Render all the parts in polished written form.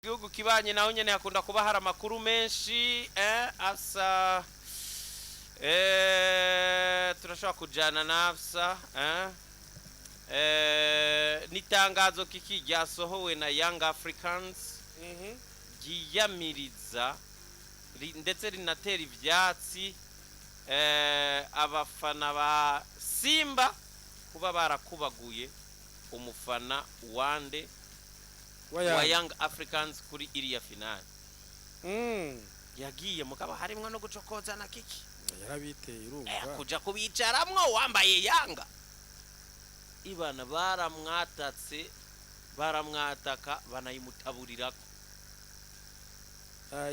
gihugu kibanye naho nyene hakunda kuba hari amakuru menshi asa turashobora kujana nafsa nitangazo kiki ryasohowe na Young Africans giyamiriza ndetse rinatera ivyatsi abafana ba Simba kuba barakubaguye umufana wande wa Young Africans kuri iriya finale. Yagiye mugabo harimwe no gucokoza na kiki yarabiteye urumva kuja kubicaramwo wambaye Yanga ibana baramwataka banayimutaburirako.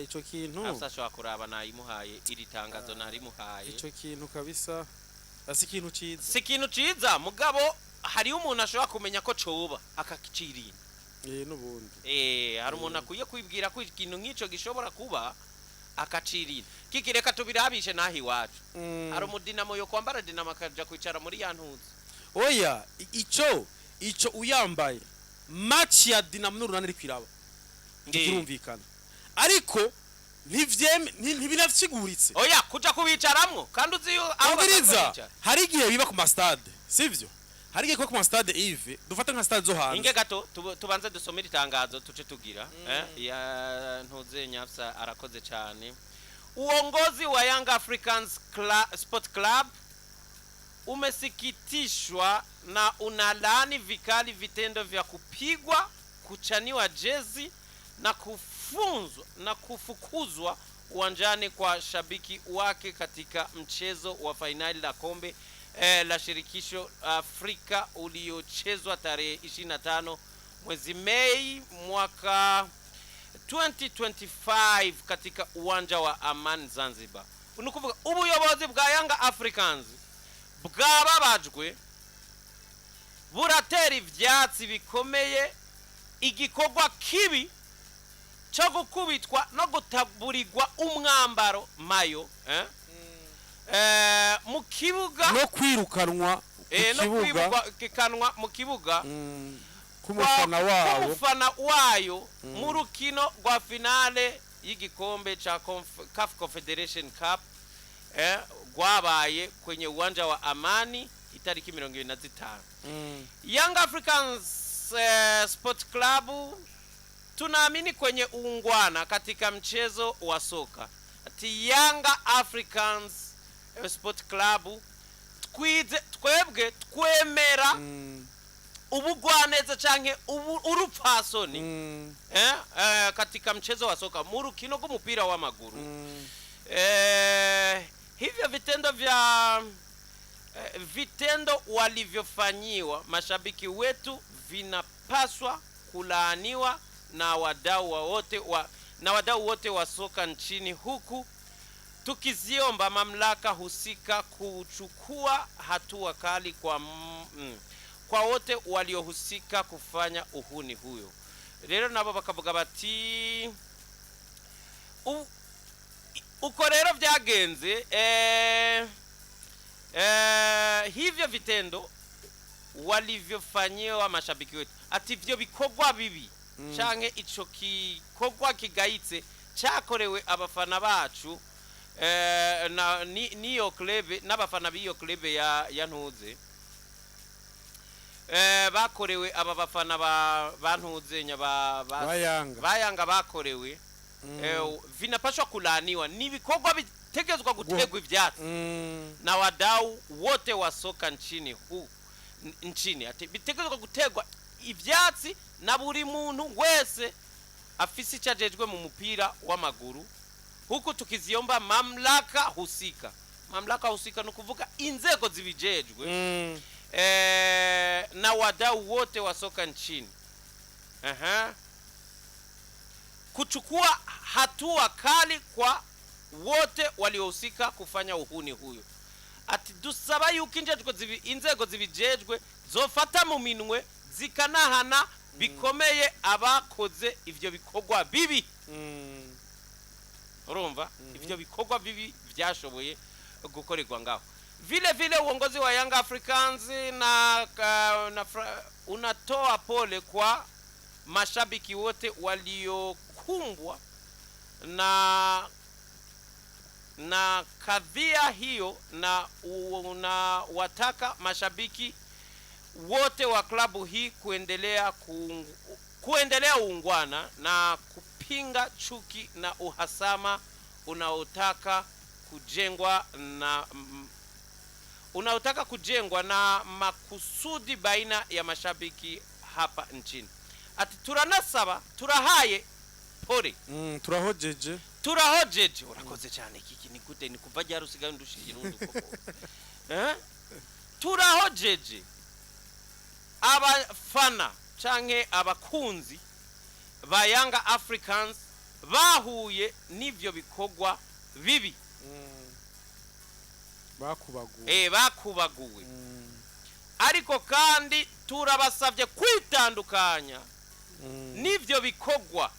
Ico kintu afashwa kuraba nayimuhaye iri tangazo narimuhaye. Ico kintu kabisa asi kintu ciza, si kintu ciza mugabo hari umuntu ashobora kumenya ko coba akakicirinda nubundi hari umuntu akuye kwibwira ko ikintu nk'ico gishobora kuba akacirinda. Kiki reka tubirabishe nahi wacu hari umudinamo yo kwambara dinamo akaja kwicara muri yantuzi oya ico uyambaye match ya Dinamo n'urunani kwiraba kirumvikana ariko ntibinafsiguritse oya kuja kubicaramwo kandi uzi abiriza hari igihe biba ku mastade sivyo hari igihe ko ku mastade Yves dufata nka stade zo hanze inge gato tubanze dusomera itangazo tuce tugira ya ntuze Nyafsa arakoze cyane. Uongozi wa Young Africans Sport Club umesikitishwa na unalani vikali vitendo vya kupigwa, kuchaniwa jezi na kufukuzwa uwanjani kwa shabiki wake katika mchezo wa finali la kombe la shirikisho Afrika uliochezwa tarehe 25 mwezi Mei mwaka 2025 katika uwanja wa Aman Zanzibar. Unukuvuga ubuyobozi bwa Young Africans bwababajwe buratera ivyatsi bikomeye igikorwa kibi cyo gukubitwa no gutaburirwa umwambaro mayo mu kibuga no kwirukanwa mu kibuga kumufana wayo mu rukino rwa finale y'igikombe cha CAF Confederation Cup gwabaye kwenye uwanja wa Amani itariki 25. Young Africans Sport Club tunaamini kwenye uungwana katika mchezo wa soka. Ati Young Africans Sport Club twebwe twemera ubugwaneza canke urupfasoni katika mchezo wa soka mu rukino rw'umupira w'amaguru. Hivyo vitendo walivyofanyiwa mashabiki wetu vinapaswa kulaaniwa na wadau wote wa soka nchini, huku tukiziomba mamlaka husika kuchukua hatua kali kwa wote waliohusika kufanya uhuni huyo. Rero nabo bakavuga bati uko rero vyagenze hivyo vitendo walivyofanyiwa mashabiki wetu ati vyo bikorwa bibi canke ico kikorwa kigayitse cyakorewe abafana bacu niyo club n'abafana b'iyo club ya ntuze bakorewe aba bafana bantuze nya bayanga bakorewe vinapaswa kulaniwa. Ni bikorwa bitegezwa gutegwa ivyatsi na wadau wote wa soka nchini ati bitegezwa gutegwa ivyatsi na buri muntu wese afisi cyajejwe mu mupira w'amaguru, huku tukiziomba mamlaka husika no kuvuga inzego zibijejwe na wadau wote wa soka nchini kuchukua hatua kali kwa wote waliohusika kufanya uhuni huyo. Ati dusaba yuko inzego zibijejwe zofata mu minwe zikanahana bikomeye abakoze ivyo bikorwa bibi. Urumva ivyo bikorwa bibi vyashoboye gukorerwa ngaho. Vile uongozi wa Young Africans unatoa pole kwa mashabiki wote waliokumbwa na kadhia hiyo, na unawataka mashabiki wote wa klabu hii kuendelea uungwana na kupinga chuki na uhasama unaotaka kujengwa na makusudi baina ya mashabiki hapa nchini. Ati turanasaba turahaye pole turahojeje urakoze cyane kiki ni gute ni kuva jya rusigaye ndushije n'undi koko turahojeje abafana canke abakunzi ba Young Africans bahuye n'ivyo bikogwa bibi bakubaguwe ariko kandi turabasavye kwitandukanya n'ivyo bikogwa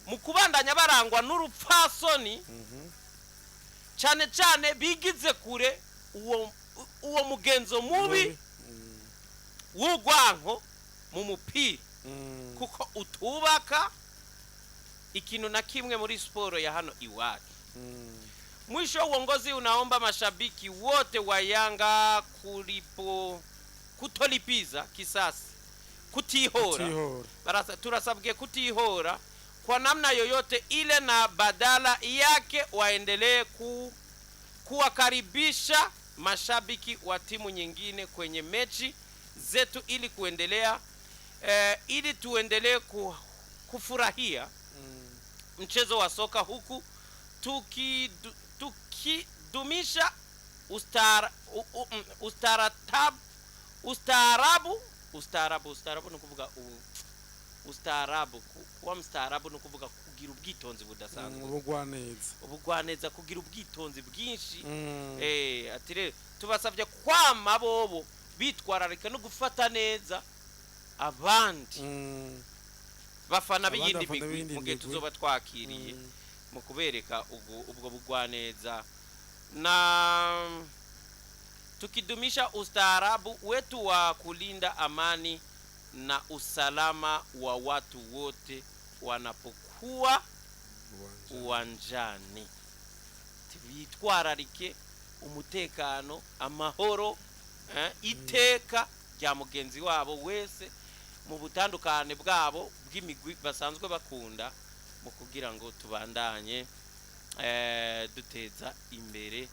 mu kubandanya barangwa n'urupfasoni cyane cyane bigize kure uwo mugenzo mubi w'ugwanko mu mupira kuko utubaka ikintu na kimwe muri sport ya hano iwacu. Mwisho uongozi unaomba mashabiki wote wa Yanga kutolipiza kisasi, kutihora. Turasabwe kutihora kwa namna yoyote ile, na badala yake waendelee kuwakaribisha mashabiki wa timu nyingine kwenye mechi zetu ili tuendelee kufurahia mchezo wa soka huku tukidumisha ustaarabu no kuvuga ustaarabu. Kuba mstaarabu no kuvuga kugira ubwitonzi budasanzwe, ubugwaneza kugira ubwitonzi bwinshi. Atire tubasavye kwama bobo bitwararika no gufata neza abandi bafana b'iyindi migwi mu gihe tuzoba twakiriye mu kubereka ubwo bugwaneza, na tukidumisha ustaarabu wetu wa kulinda amani na usalama wa watu wote wanapokuwa uwanjani. Bitwararike umutekano, amahoro, iteka rya mugenzi wabo wese mu butandukane bwabo bw'imigwi basanzwe bakunda, mu kugira ngo tubandanye duteza imbere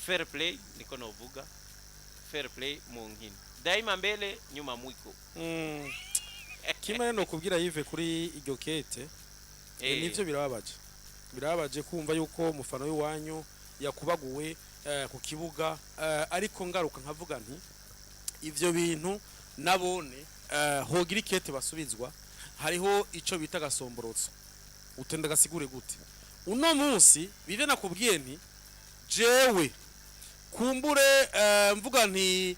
fair play, niko novuga fair play mu nkino, daima mbele nyuma mwiko. Kimwe no kubwira Yves kuri iryo kete nivyo birababaje kumva yuko umufana w'iwanyu yakubaguwe ku kibuga, ariko ngaruka nkavuga nti ivyo bintu nabone hogira ikete basubizwa. Hariho ico bita gasomborotso, utenda gasigure gute uno munsi bive nakubwiye nti jewe kumbure mvuga nti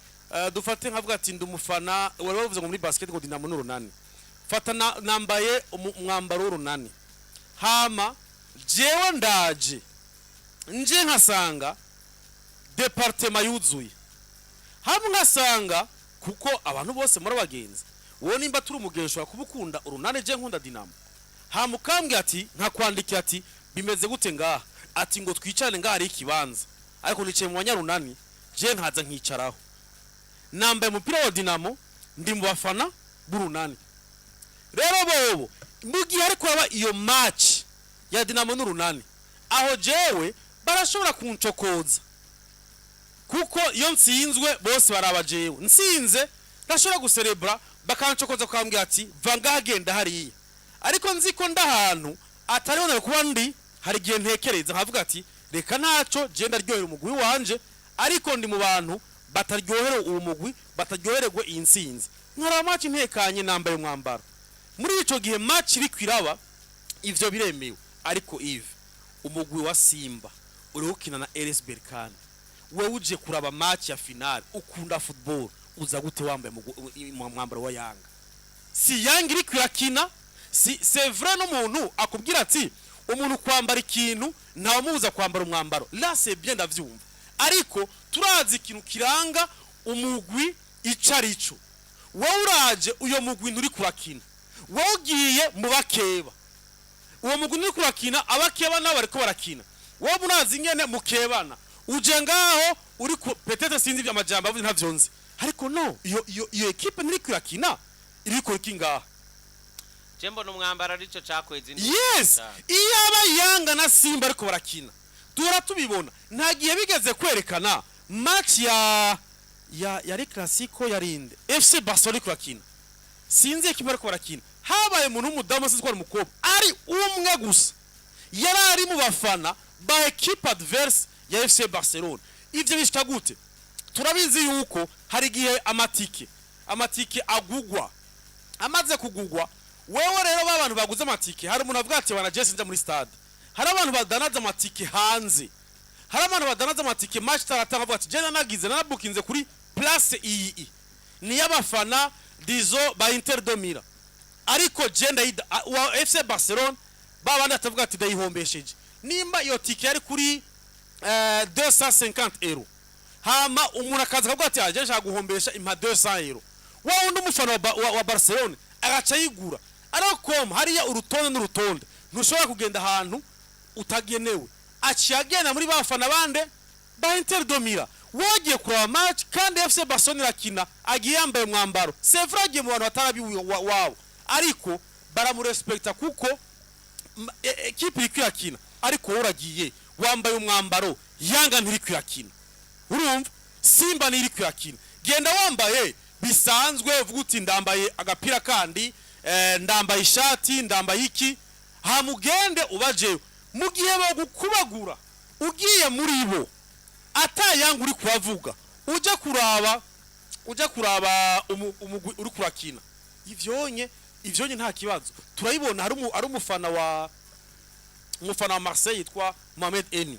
dufate nkavuga ati ndumufana wari bavuze ngo muri basketball Dinamo n'urunani, fata nambaye umwambaro w'urunani, hama jewe ndaje nje nkasanga departement yuzuye, hamwe nkasanga kuko abantu bose muri abagenzi wowe nimba turi umugenzi wa kubukunda urunani je nkunda Dinamo, hamukambwe ati nkakwandika ati bimeze gute ngaha, ati ngo twicane ngaha ari ikibanza, ariko nicaye mu banyarunani je nkaza nkicaraho nambaye umupira wa Dinamo ndi mu bafana b'urunani. Rero bobo mugihe ariko aba iyo match ya Dinamo n'urunani, aho jewe barashobora kuncokoza kuko iyo nsinzwe bose barabajewe, nsinze ndashobora guserebra bakancokoza kwambwira ati vanga agenda hariya, ariko nziko ndahantu ataribona kuba ndi hari gihe ntekereza nkavuga ati reka ntaco je ndaryohera umugwi wanje, ariko ndi mu bantu bataryohera uwo mugwi, bataryohererwe iyi nsinzi, nkara match ntekanye nambaye umwambaro. Muri ico gihe match iri kwiraba ivyo biremewe, ariko Yves umugwi wa Simba uri ukina na RS Berkane, wewe uje kuraba match ya finale, ukunda football, uza gute wambaye umwambaro wa Yanga? Si Yanga iri kwirakina, c'est vrai no muntu akubwira ati umuntu kwambara ikintu nta muza kwambara umwambaro, là c'est bien ndavyumva, ariko turazi ikintu kiranga umugwi icarico. wowe uraje uyo mugwi nturi kurakina wowe ugiye mu bakeba uwo mugwi nturi kurakina abakeba nabo bariko barakina wowe unazi nyene mukebana uje ngaho uri petete sinzi ivy'amajambo avuze ntavyonzi ariko no iyo equipe ntiri kurakina iri kuriki ngaha Jembo n'umwambara arico cakweza indi. Yes, iyaba Yanga na Simba ariko barakina. Duhora tubibona. Nta gihe bigeze kwerekana match yari classico yarinde. FC Barcelona kurakina. Sinzi ekipa ariko barakina. Habaye umuntu w'umudamu sinzi ko ari umukobwa. Ari umwe gusa. Yari ari mu bafana ba equipe adverse ya FC Barcelona. Ivyo bishika gute? Turabizi yuko hari gihe amatike agugwa. Amaze kugugwa wewe rero babantu baguze amatike hari umuntu avuga ati wanajese nja muri stade hari abantu badanaza amatike hanze hari abantu badanaza amatike match taratanga avuga ati je nagize nanabukinze kuri place iyi ni y'abafana dizo ba Inter de Milan ariko je ndayida wa FC Barcelona babandi atavuga ati ndayihombesheje nimba iyo tike yari kuri 250 euro hama umuntu akaza akavuga ati aje nshaka guhombesha impa 200 euro wa undi umufana wa Barcelona agaca yigura ariko hariya urutonde n'urutonde ntushobora kugenda ahantu utagenewe aciyagena muri bafana bande ba Inter de Milan wogiye kuraba match kandi FC Barcelona irakina agiye yambaye mwambaro c'est vrai agiye mu bantu batarabi wabo ariko baramurespecta kuko equipe iri kwirakina ariko uragiye wambaye umwambaro Yanga ntiri kwirakina urumva Simba ntiri kwirakina genda wambaye bisanzwe uvuga uti ndambaye agapira kandi ndambaye ishati ndambaye iki hamugende ubaje mugihe bagukubagura ugiye muri bo atayanga uri kubavuga ujya kuraba umugwi uri kurakina ivyonye nta kibazo turayibona hari umufana wa Marseille yitwa Mohamed Eni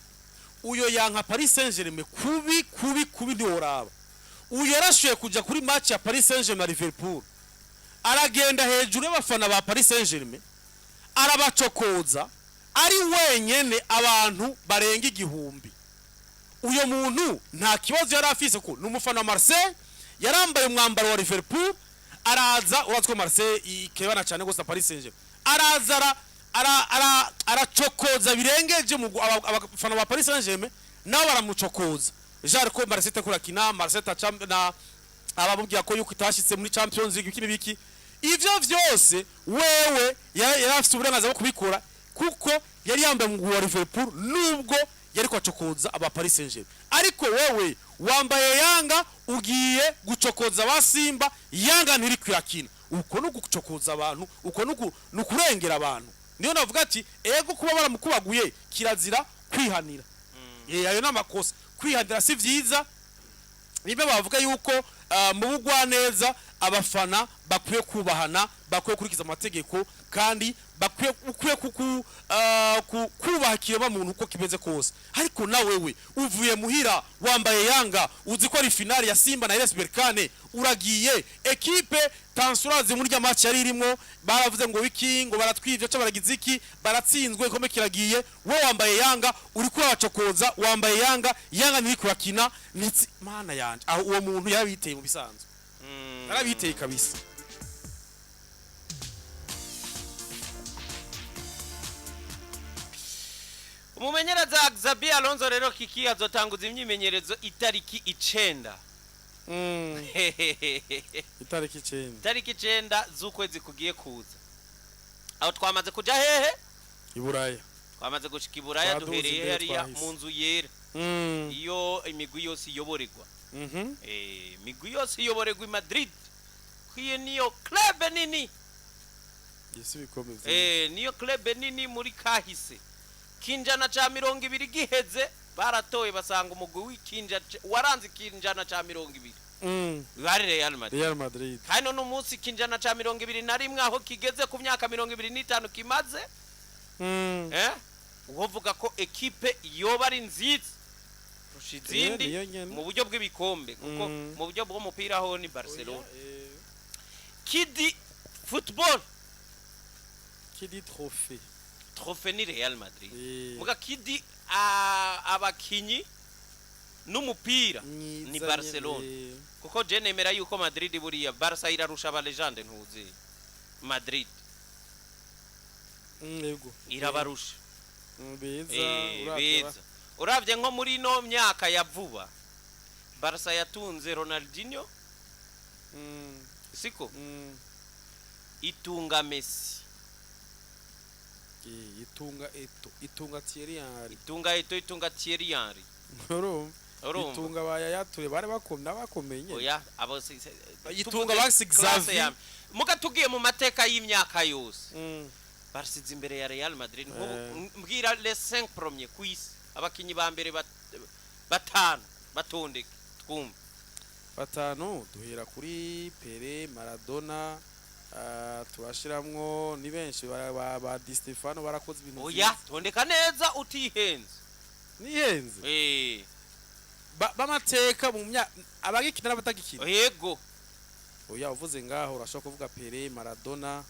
uyo yanka Paris Saint-Germain kubi ndi oraba uyu yarashuye kuja kuri match ya Paris Saint-Germain na Liverpool aragenda hejuru y'abafana ba Paris Saint-Germain arabacokoza ari wenyene abantu barenga igihumbi uyo muntu nta kibazo yari afise ko n'umufana wa Marseille yarambaye umwambaro wa Liverpool araza uratwo Marseille ikebana cyane gusa Paris Saint-Germain araza aracokoza birengeje mu abafana ba Paris Saint-Germain nabo baramucokoza jare ko Marseille kurakina Marseille na ababubwira ko yuko itashitse muri Champions League biki biki ivyo vyose wewe yarafite uburenganzira bwo kubikora kuko yari yambaye mu wa Liverpool nubwo yari kwacokoza aba Paris Saint-Germain ariko wewe wambaye Yanga ugiye gucokoza ba Simba Yanga ntiri kwirakina uko no gucokoza abantu uko no kurengera abantu niyo navuga ati ego kuba baramukubaguye kirazira kwihanira ayo namakosa kwihanira si vyiza nibe bavuga yuko mu bugwa neza abafana bakwiye kubahana bakwiye kurikiza amategeko kandi bakwiye kubahakira ba muntu uko kibeze kose ariko na wewe uvuye muhira wambaye Yanga uzi ko ari finale ya Simba na RS Berkane uragiye equipe tansurazi muri match yari irimo baravuze ngo wiki ngo baratwivye cyo baragize iki baratsinzwe ikome kiragiye we wambaye Yanga uri kwacokoza wambaye Yanga ntiri kurakina nitsi mana yanje aho uwo muntu yarabiteye mu bisanzwe yarabiteye kabisa umumenyereza Xabi Alonso rero kiki azotanguza imyimenyerezo itariki 9 itariki 9 z'ukwezi kugiye kuza aho twamaze kuja hehe Iburaya twamaze gushika Iburaya duhereye hariya mu nzu yera iyo imigwi yose iyoborerwa imigwi yose iyoborerwa i Madrid kwiye niyo club nini yesi bikomeze niyo club nini muri kahise kinjana cha 200 giheze baratoye basanga umugwi w'ikinja waranze kinjana cha 200 bari Real Madrid kandi no munsi kinjana cha 221 aho kigeze ku myaka 25 kimaze uvuga ko equipe yoba ari nziza rushizindi mu buryo bw'ibikombe kuko mu buryo bw'umupira ho ni Barcelona kidi football kidi trophée ni Real Madrid muga kidi abakinyi n'umupira ni Barcelona kuko je nemera yuko Madrid buriya Barca irarusha aba legende ntuzi Madrid yego irabarusha beza uravye nko muri no myaka ya vuba Barca yatunze Ronaldinho siko itunga Messi itunga Thierry Henry itunga Thierry Henry itunga bayayature bari bakomeye oya abo itunga basi Xavi muga tugiye mu mateka y'imyaka yose barsize imbere ya Real Madrid mbwira les 5 premiers kwisi abakinyi ba mbere batanu batondeke twumva batanu duhera kuri Pele Maradona turashiramwo ni benshi ba Di Stefano barakoze ibintu oya tondeka neza utihenze nihenze bamateka mu abagikina n'abatagikina yego oya uvuze ngaho urashobora kuvuga Pele Maradona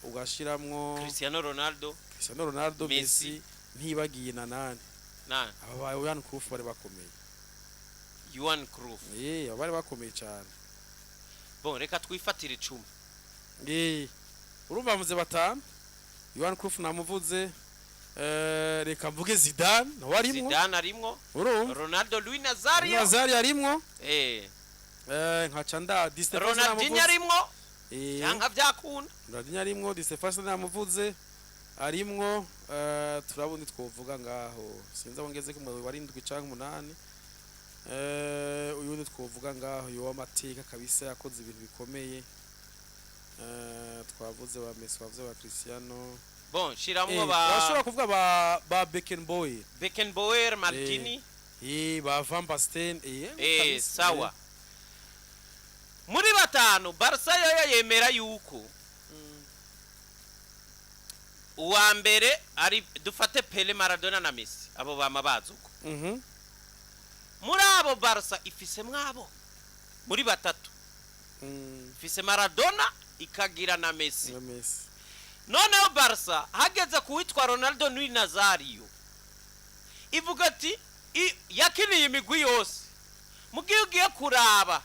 ugashiramwo Cristiano Ronaldo Messi ntibagiye na nani aba Johan Cruyff bari bakomeye Johan Cruyff bari bakomeye cyane bon reka twifatire 10 urumva muze batanu Johan Cruyff namuvuze reka mvuge Zidane arimwo urumva Ronaldo Luis Nazario arimwo nkaca nda Di Stefano Ronaldinho arimwo yanga byakunda Ronaldinho arimwo Di Stefano namuvuze arimwo turabundi twovuga ngaho sinza bongeze ko mu barindwi cyangwa 8 uyundi twovuga ngaho yo amateka kabisa yakoze ibintu bikomeye twavuze ba Messi twavuze ba Cristiano bon shiramwo bashobora kuvuga ba Beckenbauer Maldini ba Van Basten sawa muri batanu Barca yo yemera yuko uwa mbere ari dufate Pele Maradona na Messi abo bamabazuko muri abo Barca ifise mwabo muri batatu ifise Maradona ikagira na Messi noneho Barca hageze kuwitwa Ronaldo Luis Nazario ivuga ati yakiniye imigwi yose mugiye ugiye kuraba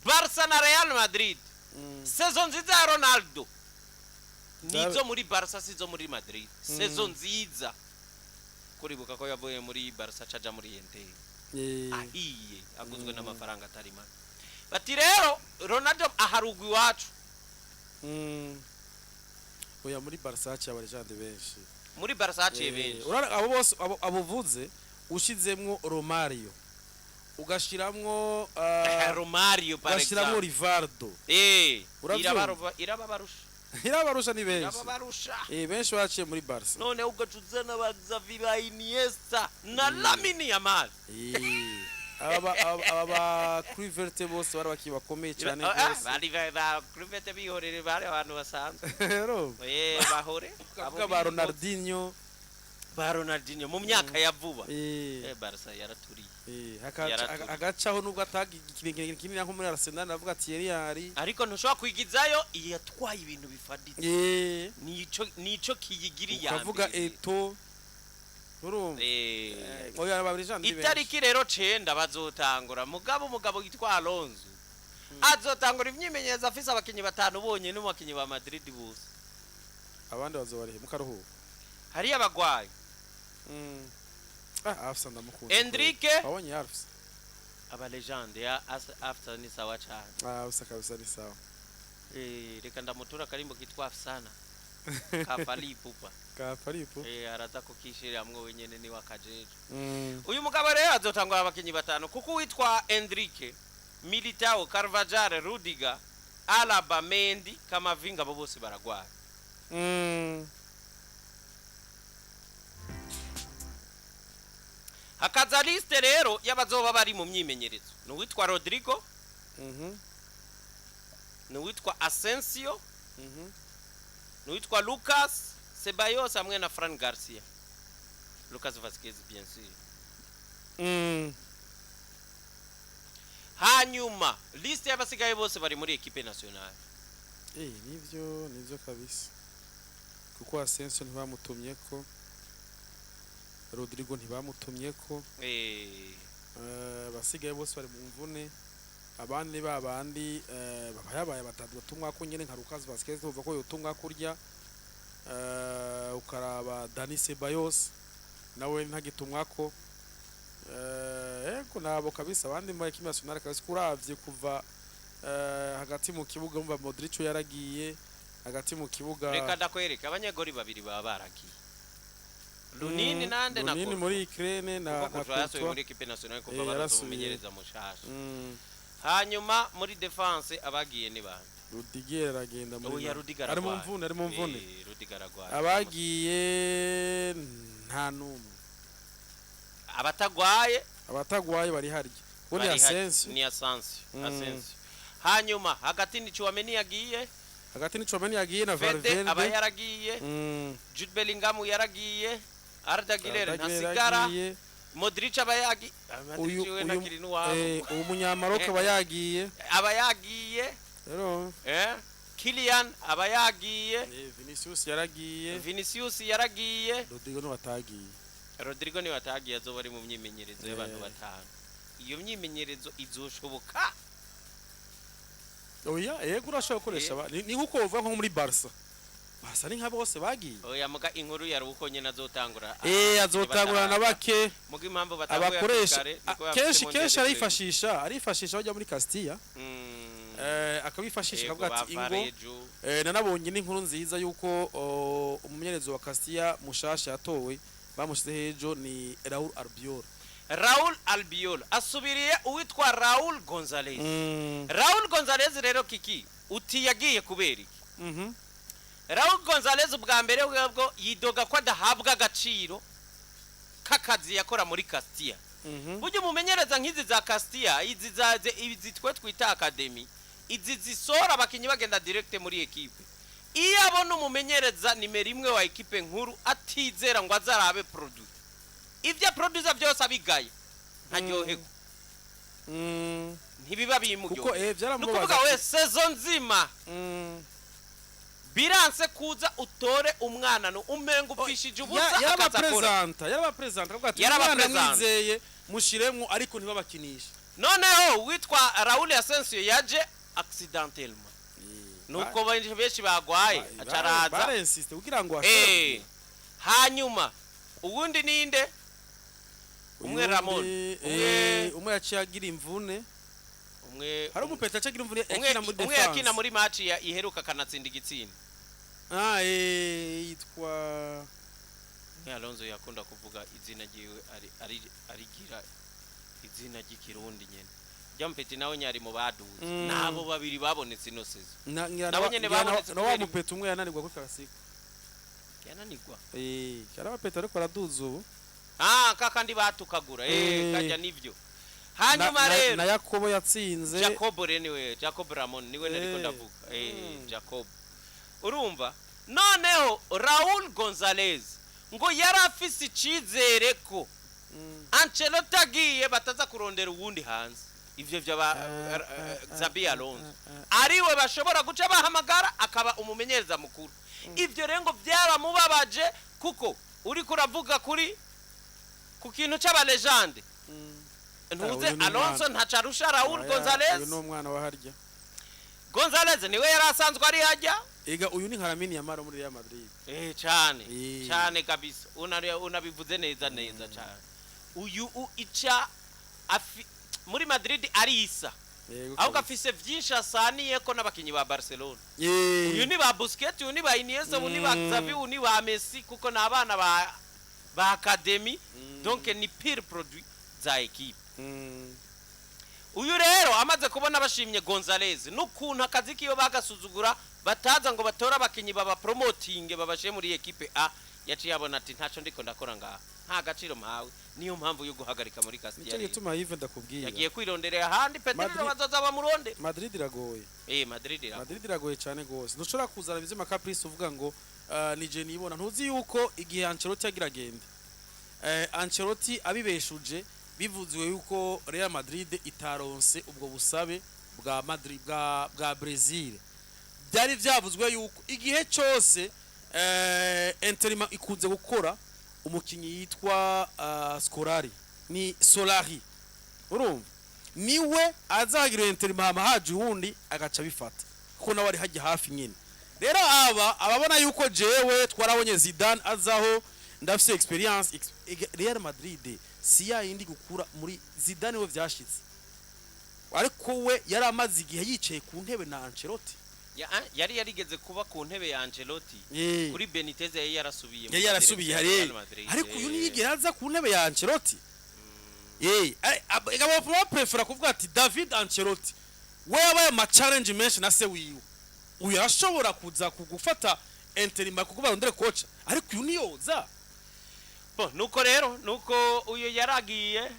Barca na Real Madrid saison nziza ya Ronaldo nizo muri Barca sizo muri Madrid saison nziza kuribuka ko yavuye muri Barca caja muri Inter ahiye aguzwe n'amafaranga atari make bati rero Ronaldo aharugwa iwacu oya muri Barca haciye abarejande benshi muri Barca haciye benshi abo bose abuvuze ushizemwo Romario ugashiramwo Romario par exemple ugashiramwo Rivaldo irabarusha ni benshi benshi baciye muri Barca none ugacuza n'abazavi ba Iniesta na Lamine Yamal aba Kluivert bose bari bakibakomeye cyane bose bari ba Kluivert bihorere bari abantu basanzwe bahore avuga ba Ronaldinho mu myaka ya vuba Barca yaraturiye agacaho nubwo atagikirengereye kinini nko muri Arsenal navuga Thierry Henry ariko ntushobora kwigizayo yatwaye ibintu bifaditse nico kiyigiriye ukavuga Eto urumva oya abarijandi benshi itariki rero 9 bazotangura umugabo yitwa Alonso azotangura imyimenyerezo afise abakinyi batanu bonye n'umukinyi wa Madrid bose abandi bazobarihe mukaruhuko hari abagwayi afsa ndamukunda Enrique abonye afsa aba legende ya afsa ni sawa cyane afsa kabisa ni sawa reka ndamutura karimbo kitwa afsana kafalipupa araza kukishiramwe wenyene ni wakajeje uyu mugabo rero azotangwa abakinyi batanu kuko witwa Enrique Militao Carvajal Rudiger Alaba Mendy Kamavinga abo bose baragwara hakaza liste rero y'abazoba bari mu myimenyerezo no witwa Rodrigo no witwa Asensio no witwa Lucas Ceballos hamwe na Fran Garcia Lucas Vazquez bien sûr hanyuma liste y'abasigaye bose bari muri equipe nationale nivyo kabisa kuko Asensio ntibamutumye ko Rodrigo ntibamutumyeko basigaye bose bari mu mvune abandi babandi babayabaye batatu batumwa ko nyene nka Lucas Vasquez tuvuga ko yotumwa kurya ukaraba Dani Ceballos nawe ntagitumwa ko eko nabo kabisa abandi mu equipe nationale kabisa kuravye kuva hagati mu kibuga umva Modric yaragiye hagati mu kibuga reka ndakwereka abanyegori babiri baba baragiye Lunini nande na Lunini muri Ukraine na Courtois muri equipe nationale kuva baramumenyereza mushasha hanyuma muri defense abagiye ni bande Rudiger aragenda muri ari mu mvune Rudiger aragwaye abagiye nta numwe abatagwaye bari harya kuri Asensio hanyuma hagati ni Chouameni yagiye na Valverde aba yaragiye Jude Bellingham yaragiye Arda Güler ntasigara Modric aba yagiye uyu munyamaroka aba yagiye rero Kylian aba yagiye Vinicius yaragiye Rodrigo ni watagiye azoba ari mu myimenyerezo y'abantu batanu iyo myimenyerezo izoshoboka oya yego urashobora gukoresha ni nkuko uvuga nko muri Barca ni nka bose bagiye oya muga inkuru yari uko nyene azotangura azotangura na bake muga impamvu batanguye abakoresha kenshi arifashisha bajya muri Castilla akabifashisha akavuga ati ingo nanabonye n'inkuru nziza yuko umumenyerezo wa Castilla mushasha yatowe bamushize hejo ni Raul Albiol asubiriye uwitwa Raul Gonzalez Raul Gonzalez rero kiki uti yagiye kubera iki Raul Gonzalez ubwa mbere bwo yidoga ko adahabwa agaciro kakazi yakora muri Castilla buryo mumenyereza nk'izi za Castilla izi twe twita academy izi zisora abakinyi bagenda direct muri equipe iyo abona umumenyereza nimero 1 wa equipe nkuru atizera ngo azarabe produit ivya producer byose abigaye ntaryohego ntibiba bimuryohe nukuvuga we saison nzima biranse kuza utore umwana no umenga upfishije ubusa yarabapresenta nizeye mushiremwo ariko ntibabakinisha noneho witwa Raul Asensio yaje accidentellement nuko benshi bagwaye acaraza barensiste kugira ngo ashobore hanyuma ubundi ninde umwe Ramon umwe yaciye agira imvune hari umupeta acagira imvune umwe yakina muri match ya iheruka kanatsinda igitsina yitwa Alonso yakunda kuvuga izina giwe arigira izina ry'ikirundi nyene Jampeti nawe nyari mu baduze nabo babiri babonetse ino sezo nabo nyene babonetse no wamupeta umwe yananirwa kuri Classico yananirwa cyarabapeta ariko araduza ubu kakandi batukagura kajya nivyo hanyuma rero na Jacobo yatsinze Jacob Ramon niwe nariko ndavuga Jacob urumva noneho Raul Gonzalez ngo yarafise icizere ko Ancelotti agiye bataza kurondera uwundi hanze ivyo byaba Xabi Alonso ariwe bashobora guca bahamagara akaba umumenyereza mukuru ivyo rero ngo byaramubabaje kuko uri kuravuga kuri ku kintu cy'aba legende ntuze Alonso ntacarusha Raul Gonzalez uyu no mwana wa harya Gonzalez niwe yarasanzwe ari hajya ega uyu ni Lamine Yamal muri Real Madrid cyane kabisa unabivuze neza cyane uyu ica muri Madrid arisa ahubwo afise byinshi asaniye ko n'abakinyi ba Barcelona uyu ni ba Busquets uyu ni ba Iniesta uyu ni ba Xavi uyu ni ba Messi kuko n'abana ba academy donc ni pire produit za equipe uyu rero amaze kubona bashimye Gonzalez n'ukuntu akazi kiyo bagasuzugura bataza ngo batora abakinyi baba promoting babashe muri equipe A yaciye abona ati ntaco ndiko ndakora ngaha nta gaciro mawe niyo mpamvu yo guhagarika muri Castilla nicyo gituma Yves ndakubwira yagiye kwironderera handi Pedro bazoza bamuronde Madrid iragoye Madrid iragoye cyane gose ntushobora kuzana bizima caprice uvuga ngo nije nibona ntuzi yuko igihe Ancelotti agiragende Ancelotti abibeshuje bivuzwe yuko Real Madrid itaronse ubwo busabe bwa Madrid bwa Brazil byari byavuzwe yuko igihe cyose Inter ikunze gukora umukinyi yitwa Scolari ni Solari urumva niwe azagira Inter mahama haje uwundi agaca bifata kuko nawe ari hajya hafi nyine rero ababona yuko jewe twarabonye Zidane azaho ndafise experience Real Madrid si ya yindi gukura muri Zidane we vyashitse ariko we yari amaze igihe yicaye ku ntebe na Ancelotti yari yarigeze kuba ku ntebe ya Ancelotti kuri Benitez yari yarasubiye ariko uyu niyigera aza ku ntebe ya Ancelotti abo prefera kuvuga ati David Ancelotti we yabaye ama challenge menshi na se wiwe uyu ashobora kuza kugufata Inter kuko barondere coach ariko uyu niyoza nuko rero nuko uyu yaragiye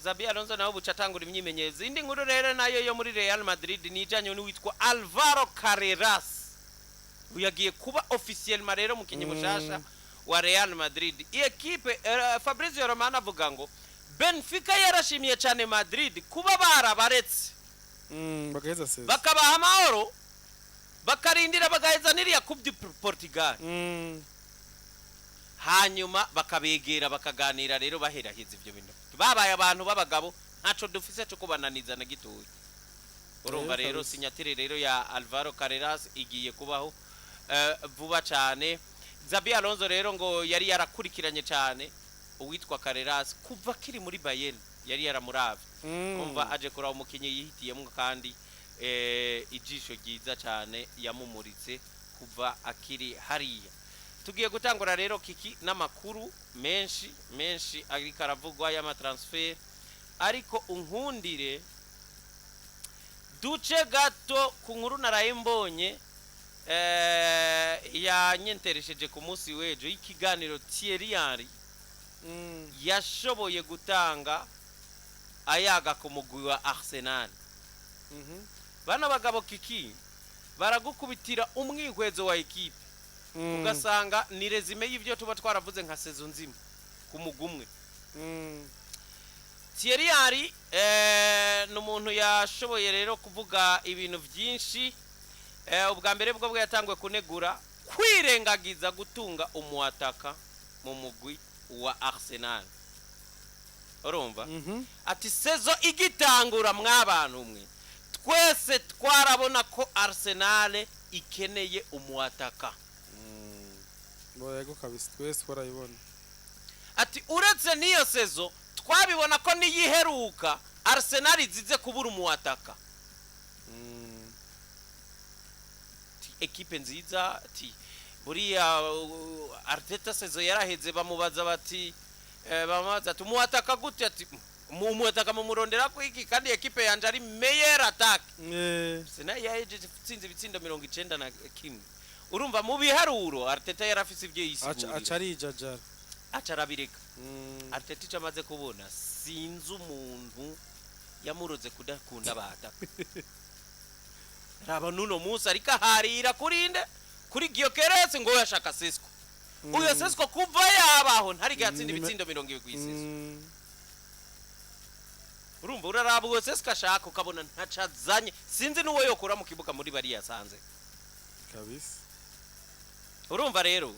Xabi Alonso nawe bucatangura imyimenyerezo indi nkuru rero nayo yo muri Real Madrid nijanye n'uwitwa Alvaro Carreras uyagiye kuba officiellement rero mukinyi mushasha wa Real Madrid equipe Fabrizio Romano avuga ngo Benfica yarashimiye cyane Madrid kuba barabaretse bagaheza seza bakabaha amahoro bakarindira bagaheza niriya kubdi Portugal hanyuma bakabegera bakaganira rero baherahiza ivyo bintu babaye abantu babagabo ntaco dufise cyo kubananiza na gitoyi urumva rero sinyatire rero ya Alvaro Carreras igiye kubaho vuba cyane Xabi Alonso rero ngo yari yarakurikiranye cyane uwitwa Carreras kuva kiri muri Bayern yari yaramuravye kumva aje kuraba umukinyi yihitiyemo kandi ijisho ryiza cyane yamumuritse kuva akiri hariya tugiye gutangura rero kiki n'amakuru menshi ariko aravugwa y'ama transfer ariko unkundire duce gato ku nkuru narayimbonye yanyenteresheje ku munsi wejo y'ikiganiro Thierry Henry yashoboye gutanga ayaga ku mugwi wa Arsenal bana bagabo kiki baragukubitira umwihwezo wa equipe ugasanga ni resume y'ivyo tuba twaravuze nka saison nzima ku mugumwe Thierry Henry n'umuntu yashoboye rero kuvuga ibintu byinshi ubwa mbere bwo yatangwe kunegura kwirengagiza gutunga umuataka mu mugwi wa Arsenal urumva ati saison igitangura mwabantu mwe twese twarabona ko Arsenal ikeneye umuataka Boyego kabisa twese twarayibona ati uretse niyo saison twabibona ko niyiheruka Arsenal izize kubura umuataka equipe nziza ati buriya Arteta saison yaraheze bamubaza bati bamaza tumuataka gute ati umuataka mumurondera ko iki kandi equipe yanje ari meilleure attaque Arsenal yaje tsinze bitsindo 91 urumva mu biharuro Arteta yarafise ivyo yisigura acarijajara acarabireka Arteta cyamaze kubona sinzi umuntu yamuroze kudakunda bataka raba nuno munsi ariko harira kurinde kuri Gyökeres ngo yashaka Sesko uyo Sesko kuva yabaho ntari gatsinda ibitsindo 70 kw'isizo urumva uraraba uyo Sesko ashaka ukabona ntacazanye sinzi nuwo yokora mu kibuga muri bari yasanze kabisa urumva rero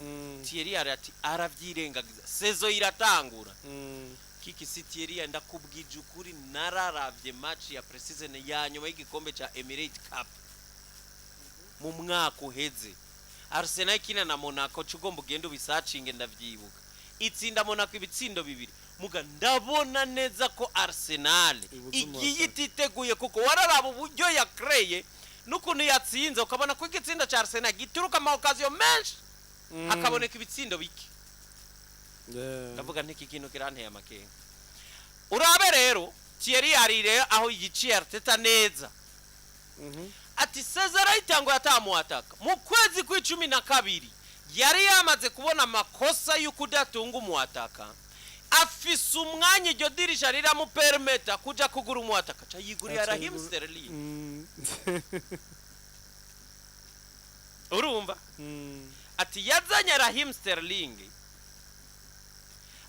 Thierry ati aravyirengagiza sezo iratangura kiki si Thierry ndakubwije ukuri nararavye match ya pre-season ya nyuma y'igikombe ca Emirates Cup mu mwaka uheze Arsenal kina na Monaco cugomba ugenda ubisacinge ndavyibuka itsinda Monaco ibitsindo bibiri muga ndabona neza ko Arsenal igiye ititeguye kuko wararaba uburyo ya creye nukuntu yatsinze ukabona ko igitsinda ca Arsenal gituruka ma occasion menshi hakaboneka ibitsindo biki ndavuga ntiki kintu kiranteye amakenga urabe rero Thierry arire aho yiciye Arteta neza ati Cesar itango yatamuataka mu kwezi kwa 12 yari yamaze kubona makosa y'ukudatunga umuataka afise umwanya iryo dirisha riramu permeta kuja kugura umuataka ca yigurira Raheem Sterling urumva ati yazanye Raheem Sterling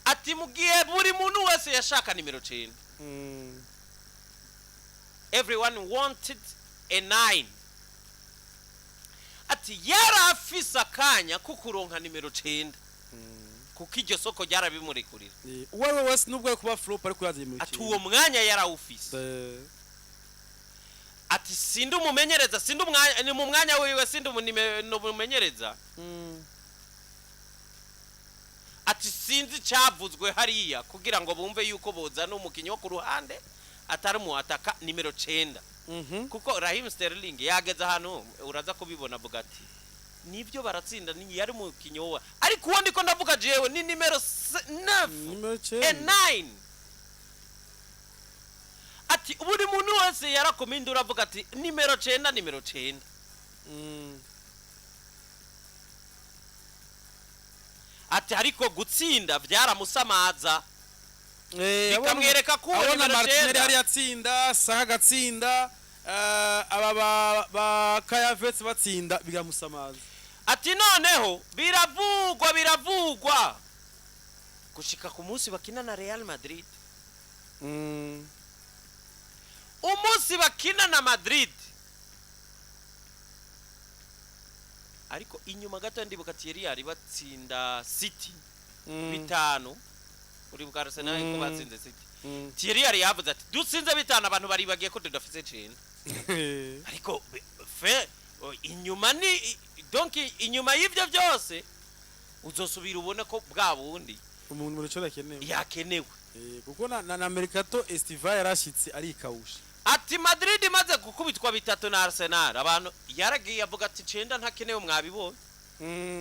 ati mugiye buri muntu wese yashaka nimero 10 everyone wanted a 9 ati yara afisa kanya kukuronka nimero 10 kuko iryo soko ryarabimurikurira uwo ari we wese nubwo ari kuba flop ariko yaziye muri ati uwo mwanya yarawufise ati sindi umumenyereza sindi umwanya ni mu mwanya wiwe sindi umumenyereza ati sinzi cyavuzwe hariya kugira ngo bumve yuko boza n'umukinyi wo ku ruhande atari mu ataka nimero 9 kuko Raheem Sterling yageze hano uraza kubibona avuga ati nibyo baratsinda ni yari mu kinyowa ariko uwo ndiko ndavuga jewe ni nimero 9 ati buri muntu wese yarakomindura avuga ati nimero 9 ati ariko gutsinda byaramusamaza bikamwereka ko abona Martinelli hari yatsinda Saha gatsinda aba ba Kayavets batsinda bigamusamaza ati noneho biravugwa gushika ku munsi bakina na Real Madrid umunsi bakina na Madrid ariko inyuma gato ndibuka Thierry yari batsinda City 5 uri bwa Arsenal ko batsinze City Thierry yari yavuze ati dutsinze 5 abantu bari bagiye ko tudafise 9 ariko inyuma ni donc inyuma y'ivyo byose uzosubira ubone ko bwa bundi umuntu muri cyo yakenewe kuko na Mercato Estiva yarashitse ari kawusha ati Madrid imaze gukubitwa 3 na Arsenal abantu yaragiye avuga ati 9 ntakenewe mwabibonye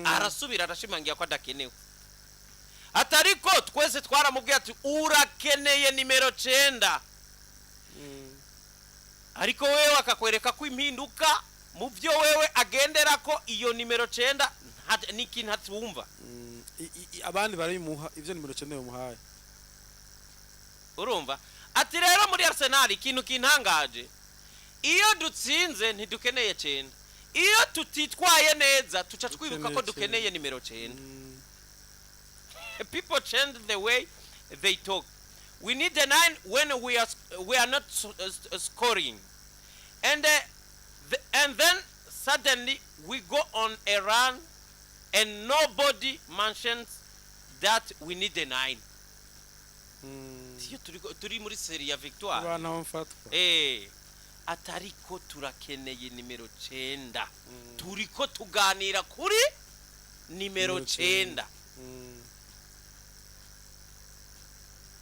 arasubira arashimangiye ko adakenewe atariko twese twaramubwiye ati urakeneye nimero 9 ariko wewe akakwereka ko impinduka mu byo wewe agendera ko iyo nimero 9 niki ntatumva abandi barabimuha ivyo nimero 9 yomuhaye urumva ati rero muri Arsenal ikintu kintangaje iyo dutsinze ntidukeneye 9 iyo tutitwaye neza tuca twibuka ko dukeneye nimero 9 people change the way they talk we need the 9 when we are not scoring and then suddenly we go on a run and nobody mentions that we need the 9 turi muri serie ya victoire abana bamfatwa atariko turakeneye nimero 9 turiko tuganira kuri nimero 9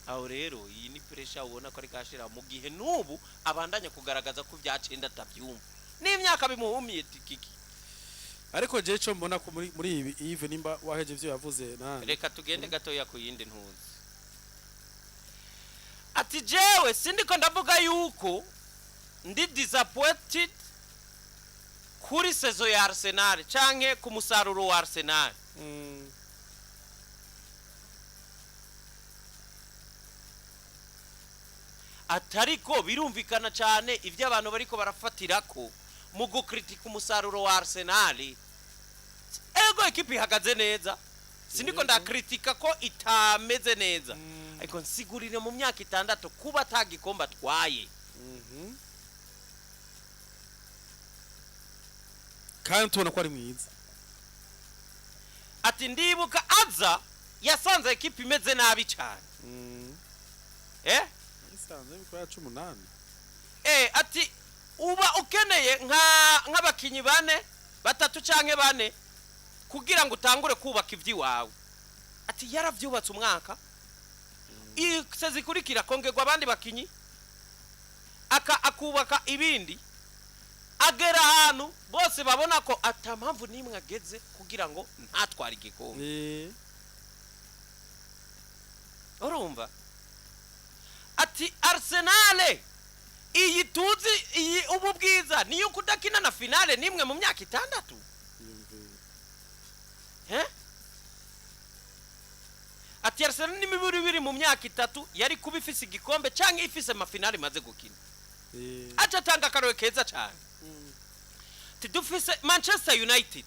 aho rero iyi ni pressure ubona ko ari kashira mu gihe nubu abandanya kugaragaza ko bya 9 atabyumva n'imyaka bimuhumiye tikiki ariko je cyo mbona ko muri ibi Yves nimba waheje ivyo yavuze nani reka tugende gato ya kuyindi ntuzi ati jewe sindiko ndavuga yuko ndi disappointed kuri sezo ya Arsenal canke ku musaruro wa Arsenal atariko birumvikana cyane ivyo abantu bariko barafatirako mu gukritika umusaruro wa Arsenal ego ekipi ihagaze neza sindiko ndakritika ko itameze neza ariko nsigurire mu myaka 6 kuba tagikomba twaye kandi tubona ko ari mwiza ati ndibuka aza yasanze ekipi imeze nabi cyane isanze bikora 18 ati uba ukeneye nk'abakinyi 4 3 canke 4 kugira ngo utangure kubaka ivyiwawe ati yaravyubatse umwaka isezikurikira kongerwa abandi bakinyi akubaka ibindi agera ahantu bose babona ko atampamvu nimwe ageze kugira ngo ntatware igikombe urumva ati Arsenal iyi tuzi iyi ubu bwiza niyo kudakina na finale nimwe mu myaka 6 ati Arsenal ni biri mu myaka 3 yari kuba ifise igikombe canke ifise amafinale maze gukina acha tanga karowe keza cyane tidufise Manchester United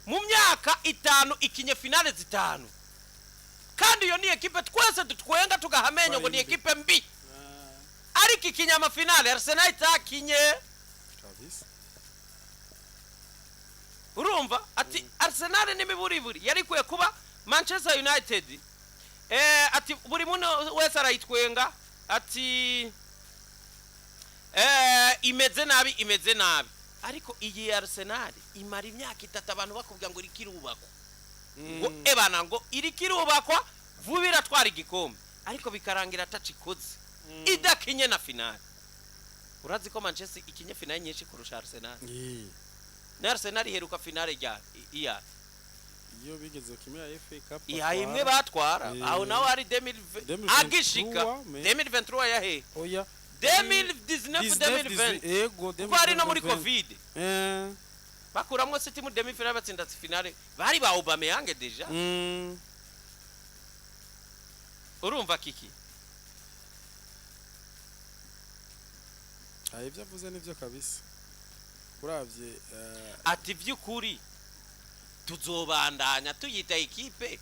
mu myaka 5 ikinye finale 5 kandi iyo ni ekipe twese dutwenga tugahamenyo ngo ni ekipe mbi ariko ikinya amafinale Arsenal itakinye urumva ati Arsenal ni miburiburi yari kuye kuba Manchester United ati buri muntu wese arayitwenga ati imeze nabi ariko iyi Arsenal imara imyaka 3 abantu bakubwira ngo irikirubakwa ngo ebana ngo irikirubakwa vuba iratwara igikombe ariko bikarangira atacikoze idakinye na finale. Urazi ko Manchester ikinye finale nyinshi kurusha Arsenal. Na Arsenal iheruka finale iya iyo bigeze kimya FA Cup iya imwe batwara aho naho ari 2020 agishika 2023 yahe oya 2019 ego bari no muri covid bakuramwo City mu demi finale batsinda finale bari ba Aubameyang deja. Urumva kiki ibyo avuze nivyo kabisa uravye ati vy'ukuri tuzobandanya tuyita ikipe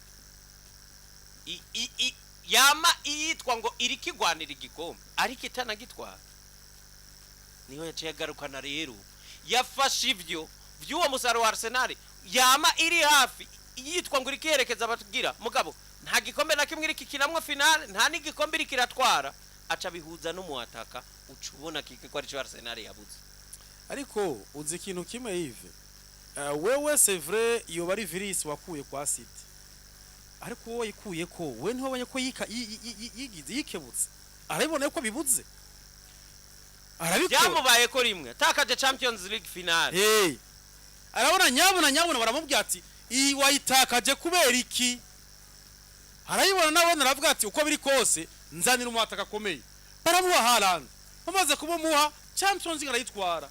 yama iyitwa ngo irikigwanira igikombe ariko itanagitwara. Niho yaciye agarukana rero yafashe ivyo vy'uwo musaro wa Arsenal yama iri hafi yitwa ngo irikerekeza batugira mugabo nta gikombe na kimwe irikikinamwe finale nta n'igikombe irikiratwara aca bihuza no muataka ucubona kiko ari cyo Arsenal yabuze. Ariko uzi ikintu kimwe yive wewe c'est vrai iyo bari virus wakuye kwa City ariko wowe yikuye ko we niho abanye ko yigize yikebutse arabibona ko bibuze arabikora byamubaye ko rimwe takaje Champions League finale arabona nyabona baramubwira ati iyi wayitakaje kubera iki arayibona nabona aravuga ati uko biri kose nzanira umwataka komeye baramuha Haaland bamaze kubumuha Champions League arayitwara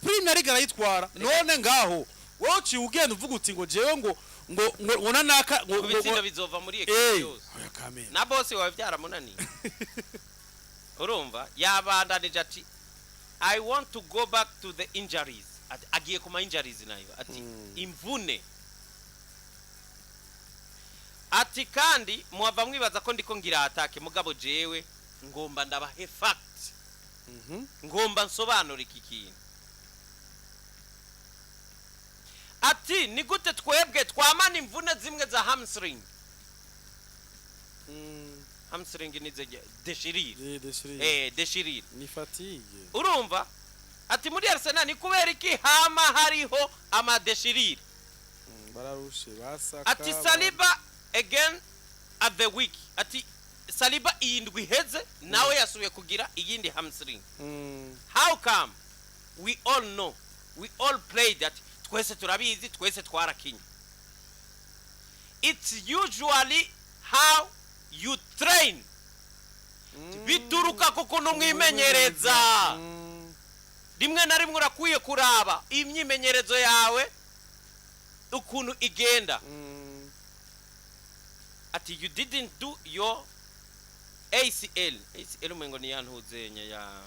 Premier League arayitwara none ngaho wowe uci ugenda uvuga uti ngo jewe ngo nanaka ngo bitsinda bizova muri equipe yose na boss wawe byaramunaniye. Urumva yabandanije ati I want to go back to the injuries agiye kuma injuries nayo ati imvune ati kandi muava mwibaza ko ndiko ngira atake mugabo jewe ngomba ndabahe fact ngomba nsobanura iki kintu ati ni gute twebwe twamana imvune zimwe za hamstring hamstring ni ze déchirure ni fatigue. Urumva ati muri Arsenal ni kubera iki hama hariho ama déchirure bararushe basaka ati Saliba again at the week ati Saliba iyindwi heze nawe yasubiye kugira iyindi hamstring. How come? We all know, we all played that, twese turabizi twese twarakinye. It's usually how you train bituruka kukuntu mwimenyereza rimwe na rimwe urakwiye kuraba imyimenyerezo yawe ukuntu igenda. Ati you didn't do your ACL umengo ni yantuzenya ya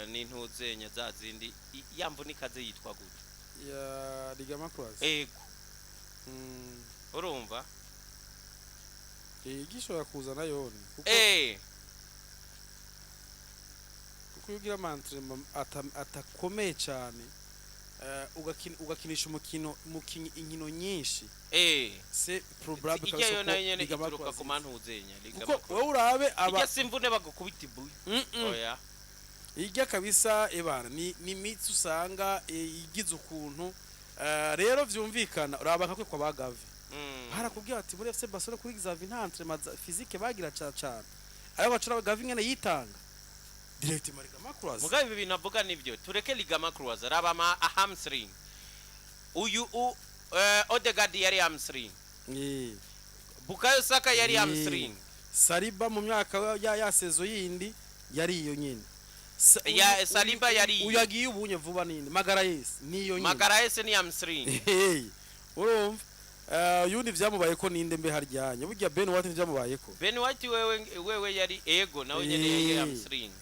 ni ntuzenya za zindi yamvunika ze yitwa gute ya ligament croisé ego. Urumva igishobora kuza nayo kuko yugira entraînement atakomeye cyane ugakinisha inkino nyinshi c'est probable que iyo nayo nyene ituruka ku mantuzenya kuko wowe urabe aba simvune bagukubita ibuye oya ijya kabisa ebana ni mitsi usanga igize ukuntu rero vyumvikana uraba kakwe kwa bagave harakubwira ati muri FC Barcelona kuri Xavi nta entraînement physique bagira cyane ayo bacura Gavi ngene yitanga direct ligament croisé mugabe ibi binavuga nivyo tureke ligament croisé raba ma hamstring uyu Odegaard yari hamstring Bukayo Saka yari hamstring Saliba mu myaka ya sezo yindi yari iyo nyine ya Saliba yari uyagiye ubunye vuba ninde Magalhaes niyo nyine Magalhaes ni hamstring urumva yundi vyamubaye ko ninde mbe haryanye burya Ben White vyamubaye ko Ben White wewe yari ego nawe nyene yari hamstring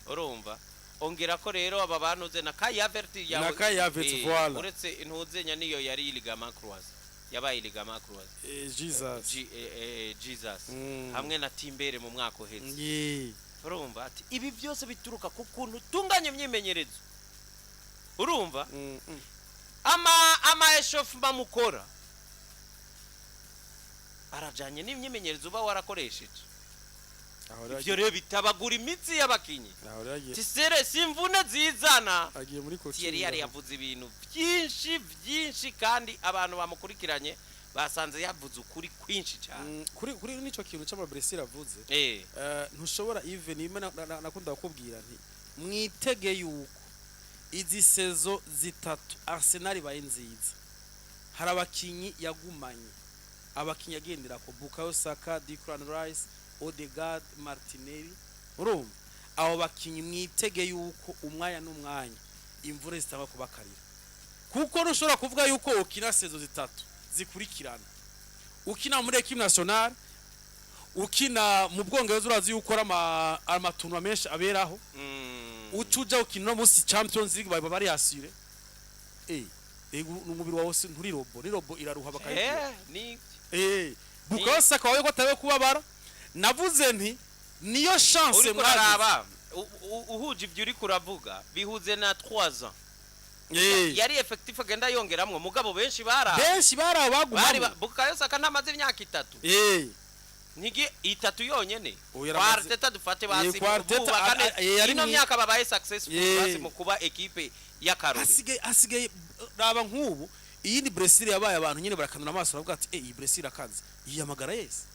urumva ongera ko rero aba banuze na Kai Havertz yawe na Kai Havertz voilà uretse intuzenya niyo yari ligament croisé yabaye ligament croisé Jesus hamwe na Timbere mu mwaka uheze urumva ati ibi byose bituruka ku kuntu tunganye imyimenyerezo urumva ama eshofuma mukora arajanye n'imyimenyerezo uba warakoresheje. Ivyo rero bitabagura imitsi y'abakinyi. Tisere simvune zizana. Agiye muri coaching. Thierry yari yavuze ibintu byinshi kandi abantu bamukurikiranye basanze yavuze ukuri kwinshi cyane. Kuri nico kintu cy'amablessure avuze. Ntushobora even imana nakunda kukubwira nti mwitege yuko izi sezo zitatu Arsenal baye nziza. Hari abakinyi yagumanye. Abakinyi agendera ko Bukayo Saka, Declan Rice, Odegaard, Martinelli. Urumva abo bakinyi mwitege yuko umwanya n'umwanya imvure zitaba kubakarira. Kuko rushobora kuvuga yuko ukina sezo zitatu zikurikirana. Ukina muri equipe nationale, ukina mu Bwongereza urazi yuko amatunwa menshi aberaho. Ucuja ukina musi Champions League baba bari asire. Umubiri wawe nturi robo iraruha bakayikira. Bukayo Saka wawe ko atabe kubabara. Navuze nti niyo chance mwaraba uhuje ivyo uri kuravuga bihuze na 3 ans. Yari effective agenda yongeramwe mugabo benshi baguma. Bukayo Saka ntamaze imyaka 3. Nigi 3 yonyene. Arteta dufate basi ino myaka babaye successful basi mu kuba equipe ya Karoli. Asige raba nkubu iyindi Brazil yabaye abantu nyine barakanura amaso baravuga ati iyi Brazil akazi yiyamagara yes.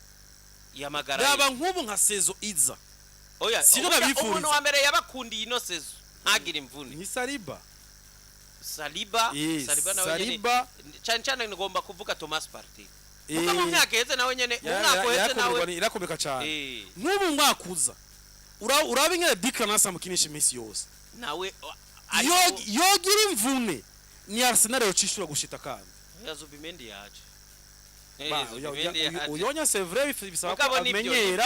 Yamagara raba nkubu nka sezo iza. Oya umuntu wa mbere yabakundiye ino sezo ntagira imvune ni Saliba nawe nyene cyane ngomba kuvuga Thomas Partey. Muka mu myaka yeze nawe nyene umwaka weze nawe irakomeka cyane. Nkubu mwakuza urabe nyene Declan Rice mukinisha imisi yose nawe yogira imvune ni Arsenal yocishura gushita kandi Zubimendi yaje. Uyonya c'est vrai bisaba ko amenyera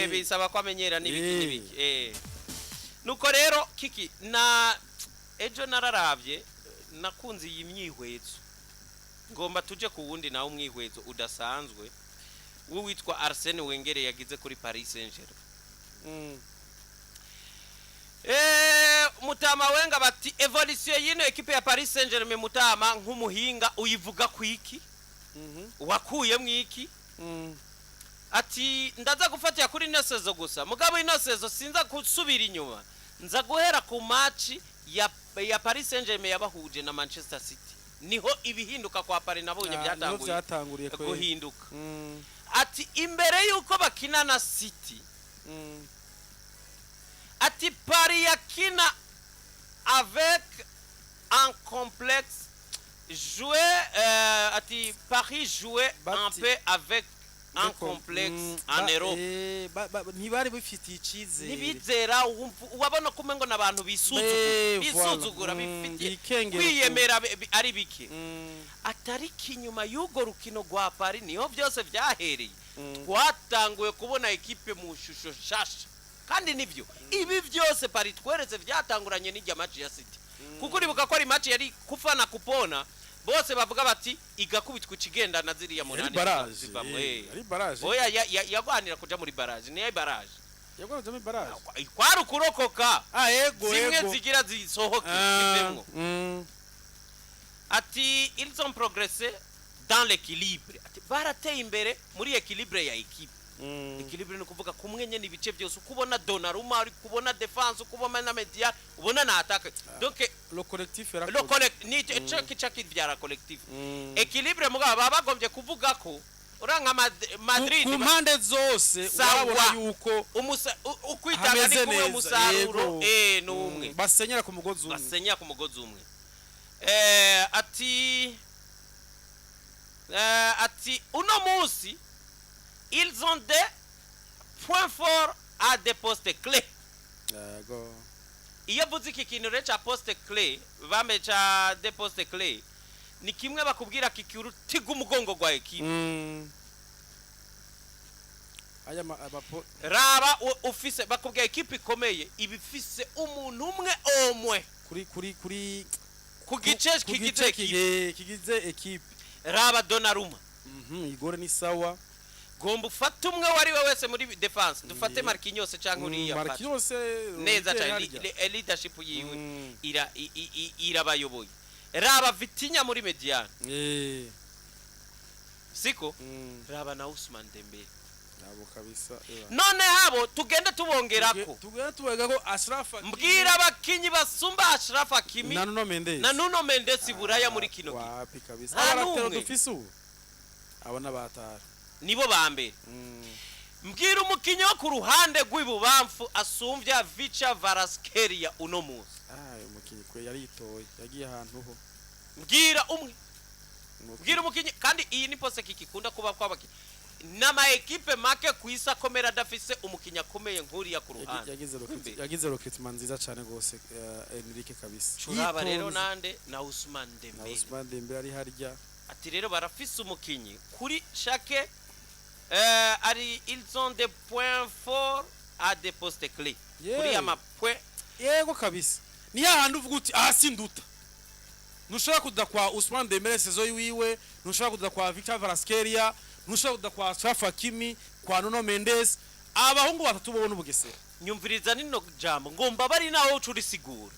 bisaba ko amenyera n'ibiki. Nuko rero kiki na ejo nararavye nakunze iyi myihwezo ngomba tuje ku wundi nawo umwihwezo udasanzwe wo witwa Arsene Wenger yagize kuri Paris Saint-Germain. Mutama wenga bati evolution yino equipe ya Paris Saint-Germain mutama nk'umuhinga uyivuga kwiki wakuye mwiki. Ati ndaza gufatira kuri ino sezo gusa mugabo ino sezo sinza kusubira inyuma nza guhera ku match ya Paris Saint-Germain yabahuje na Manchester City niho ibihinduka kwa Paris nabonye byatanguriye guhinduka. Ati imbere yuko bakina na City ati Paris yakina avec un complexe ati Paris jouait un peu avec un complexe en Europe. Ntibari bifitiye ikize nibizera wabona kumengo nabantu bisuzugura bifitiye kwiyemera ari bike. Atari kinyuma y'ugo rukino rwa Paris niho byose byahereye. Twatanguye kubona equipe mu shusho shasha kandi nivyo ibi byose Paris tweretse byatanguranye n'ijya match ya City. Kuko uribuka ko ari match yari kufana kupona bose bavuga bati igakubitwa ikigenda na ziriya munani zibamwe ari barage. Oya yagwanira kuja muri barage ni barage yagwanira muri barage kwari kurokoka yego zimwe zigira zisohoke zivemwo. Ati ils ont progressé dans l'équilibre. Ati barateye imbere muri équilibre ya équipe. Équilibre no kuvuga kumwe nyene ibice byose ukubona Donnarumma ari kubona defense ukubona na medial ubona na attaque. Donc le collectif ni chaki byara collectif. Équilibre mugabo babagombye kuvuga ko uranga Madrid ku mpande zose urabona yuko ukwitanga ni kuwe musaruro n'umwe basenyera ku mugozi umwe. Ati uno munsi ils ont des points forts à des postes clés. Iyo buzi kikintu recha poste clé bamecha des postes clés ni kimwe bakubwira kikiru tiga umugongo gwa equipe. Raba ufise bakubwira equipe ikomeye ibifise umuntu umwe omwe kuri kigize equipe. Raba Donnarumma igore ni sawa gomba ufata umwe wari we wese muri defense dufate Marquinhos cyangwa uriya Marquinhos neza cyane leadership yiwe irabayoboye. raba Vitinha muri Mediane siko mm. raba na Ousmane Dembele Abo kabisa none habo tugende tubongerako tugende tubega ko Ashraf mbwira abakinyi basumba Ashraf Hakimi na Nuno Mendes buraya muri kino gihe wapi kabisa Nta abaratero numwe. dufise ubu abona batara nibo bambere mbwira umukinyi wo ku ruhande rw'ibubamfu asumvya Vicha Varaskelia uno munsi umukinyi kwe yaritoye yagiye ahantu ho mbwira umukinyi kandi iyi ni pose kikikunda kuba kwabaki nama ekipe make kuisa komera dafise umukinya akomeye nkuriya ku ruhande yagize recruitment nziza cyane gose Enrique kabisa churaba rero nande na Ousmane Dembele ari harya ati rero barafise umukinyi kuri chaque ari ils ont des points forts à des postes clés kuri ama point yego kabisa ni hahandi uvuga uti sinduta nushaka kuda kwa Ousmane Dembele sezo yiwe nushaka kuda kwa Victor Varaskelia nushaka kuda kwa Ashraf Hakimi kwa Nuno Mendes abahungu batatu bo n'ubugesera nyumviriza nino jambo ngomba bari naho ucuri sigura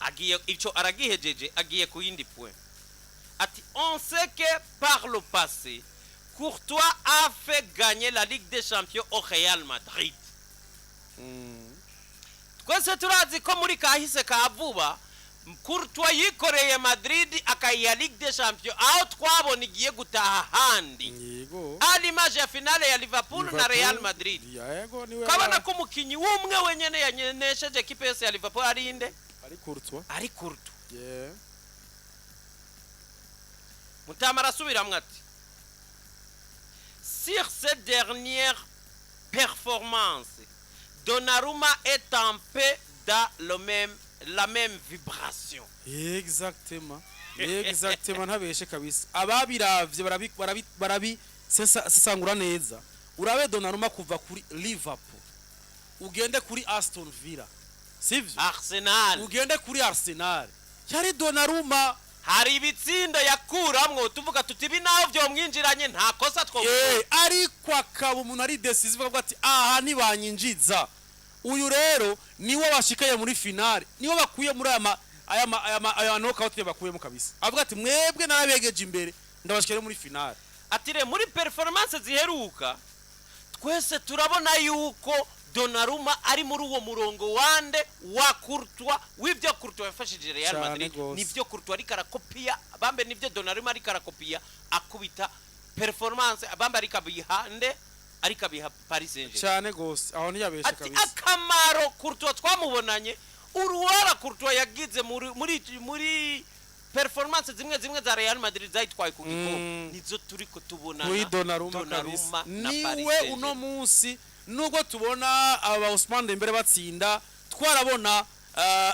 agiye ico aragihejeje agiye ku yindi point ati on sait que par le passé Courtois a fait gagner la Ligue des Champions au Real Madrid twese turazi ko muri kahise ka vuba Courtois yikoreye Madrid akayiha Ligue des Champions aho twabona igiye gutaha handi yego ali maje ya finale ya Liverpool na Real Madrid yego niwe kabana ko umukinyi w'umwe wenyene yanyenesheje equipe yose ya Liverpool ari inde ari Courtois yeah Mutamara subiramwe ati sur cette dernière performance Donnarumma est en paix dans la même vibration exactement ntabeshe kabisa ababiravye barabi sesangura neza urabe Donnarumma kuva kuri Liverpool ugende kuri Aston Villa sivyo Arsenal ugende kuri Arsenal yari Donnarumma hari ibitsinda yakuramwo tuvuga tuti binaho byo mwinjiranye nta kosa ariko akaba umuntu ari decisive avuga ati aha ntibanyinjiza uyu rero niwo bashikaye muri finale niwo bakuye muri aya knockout bakuyemo kabisa avuga ati mwebwe narabegeje imbere ndabashikire muri finale atire muri performance ziheruka twese turabona yuko Donnarumma ari muri uwo murongo wande wa Courtois w'ibyo Courtois yafashije Real Madrid nivyo Courtois ari karakopia bambe nivyo Donnarumma ari karakopia akubita performance bambe ari kabihande ari kabiha Paris Saint-Germain cyane gose aho ntiyabeshe kabisa akamaro Courtois twamubonanye uruwara Courtois yagize muri performance zimwe za Real Madrid zaitwaye ku gikombe nizo turiko tubonana kuri Donnarumma niwe uno munsi nubwo tubona aba Ousmane Dembele batsinda twarabona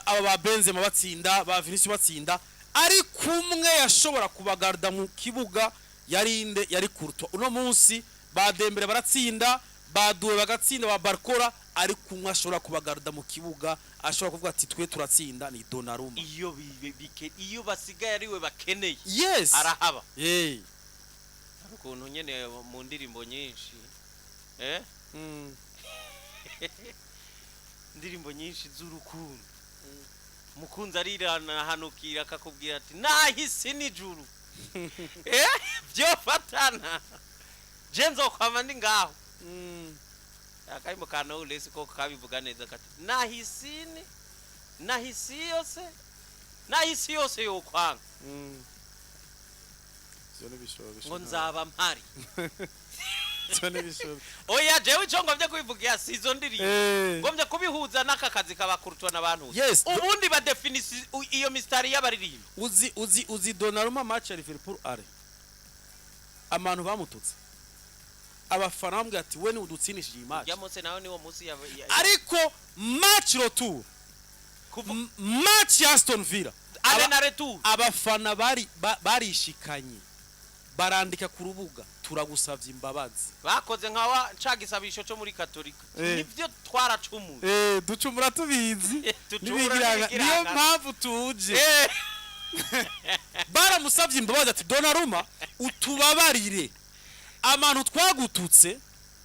aba ba Benzema batsinda ba Vinicius batsinda ari kumwe yashobora kubagarda mu kibuga yari Courtois uno munsi ba Dembele baratsinda baduwe bagatsinda ba Barcola ari kumwe ashobora kubagarda mu kibuga ashobora kuvuga ati twe turatsinda ni Donnarumma iyo basigaye ari we bakeneye yes arahaba ukuntu nyene mu ndirimbo nyinshi ndirimbo nyinshi z'urukundo mukunzi arirana hanukira akakubwira ati nahisi nijuru byo fatana jenzo kwama ndi ngaho akaimo kana ulesi ko kabivuga neza kati nahisi yose yo kwanga ngo nzaba mpari oya jewe cyo ngomvye kubivugira sizo ndiri ngomvye kubihuza naka kazi kabakurutwa nabantu ubundi ba definition iyo mistari y'abaririmba uzi Donnarumma match ya Liverpool are abantu bamututse abafana bambwe ati we ni udutsinishije iyi match yamose nawe niwo munsi ariko match retour match ya Aston Villa arena retour abafana barishikanye barandika ku rubuga turagusavye imbabazi bakoze nkawa cagisabisho cyo muri Katolika nivyo twaracumu ducumura tubizi niyo mpamvu tuje baramusavye imbabazi ati Donnarumma utubabarire abantu twagututse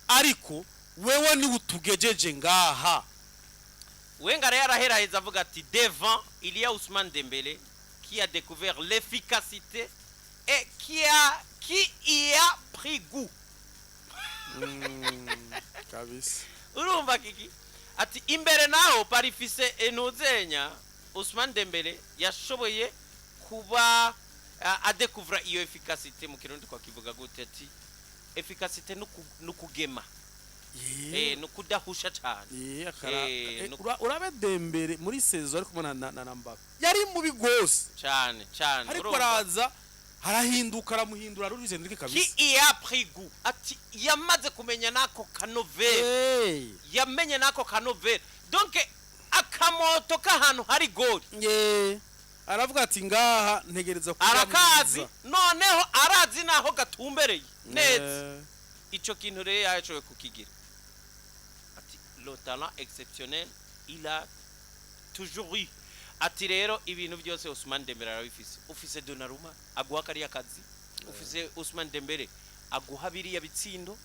ariko wewe ni utugejeje ngaha wenga rero araheraheza avuga ati devant il y a Ousmane Dembélé qui a découvert l'efficacité et qui y a pris goût. kabisa Urumva kiki ati imbere naho parifise enozenya Ousmane Dembele yashoboye kuba a découvrir iyo efficacité mu kirundi kwa kivuga gute ati efficacité nukugema nukudahusha cyane urabe Dembele muri saison ariko na Mbappe yari mubi gose cyane ariko araza harahinduka aramuhindura Luis Enrique kabisa qui y a pris goût ati yamaze kumenya nako kanovera yamenye nako kanovera donc akamoto k'ahantu hari goli aravuga ati ngaha ntegereza arakazi noneho arazi naho gatumbereye neza ico kintu rero yacoye kukigira ati le talent exceptionnel il a toujours eu ati rero ibintu byose Ousmane Dembele arabifise ufise Donnarumma aguha kariya kazi ufise Ousmane Dembele aguha biriya bitsindo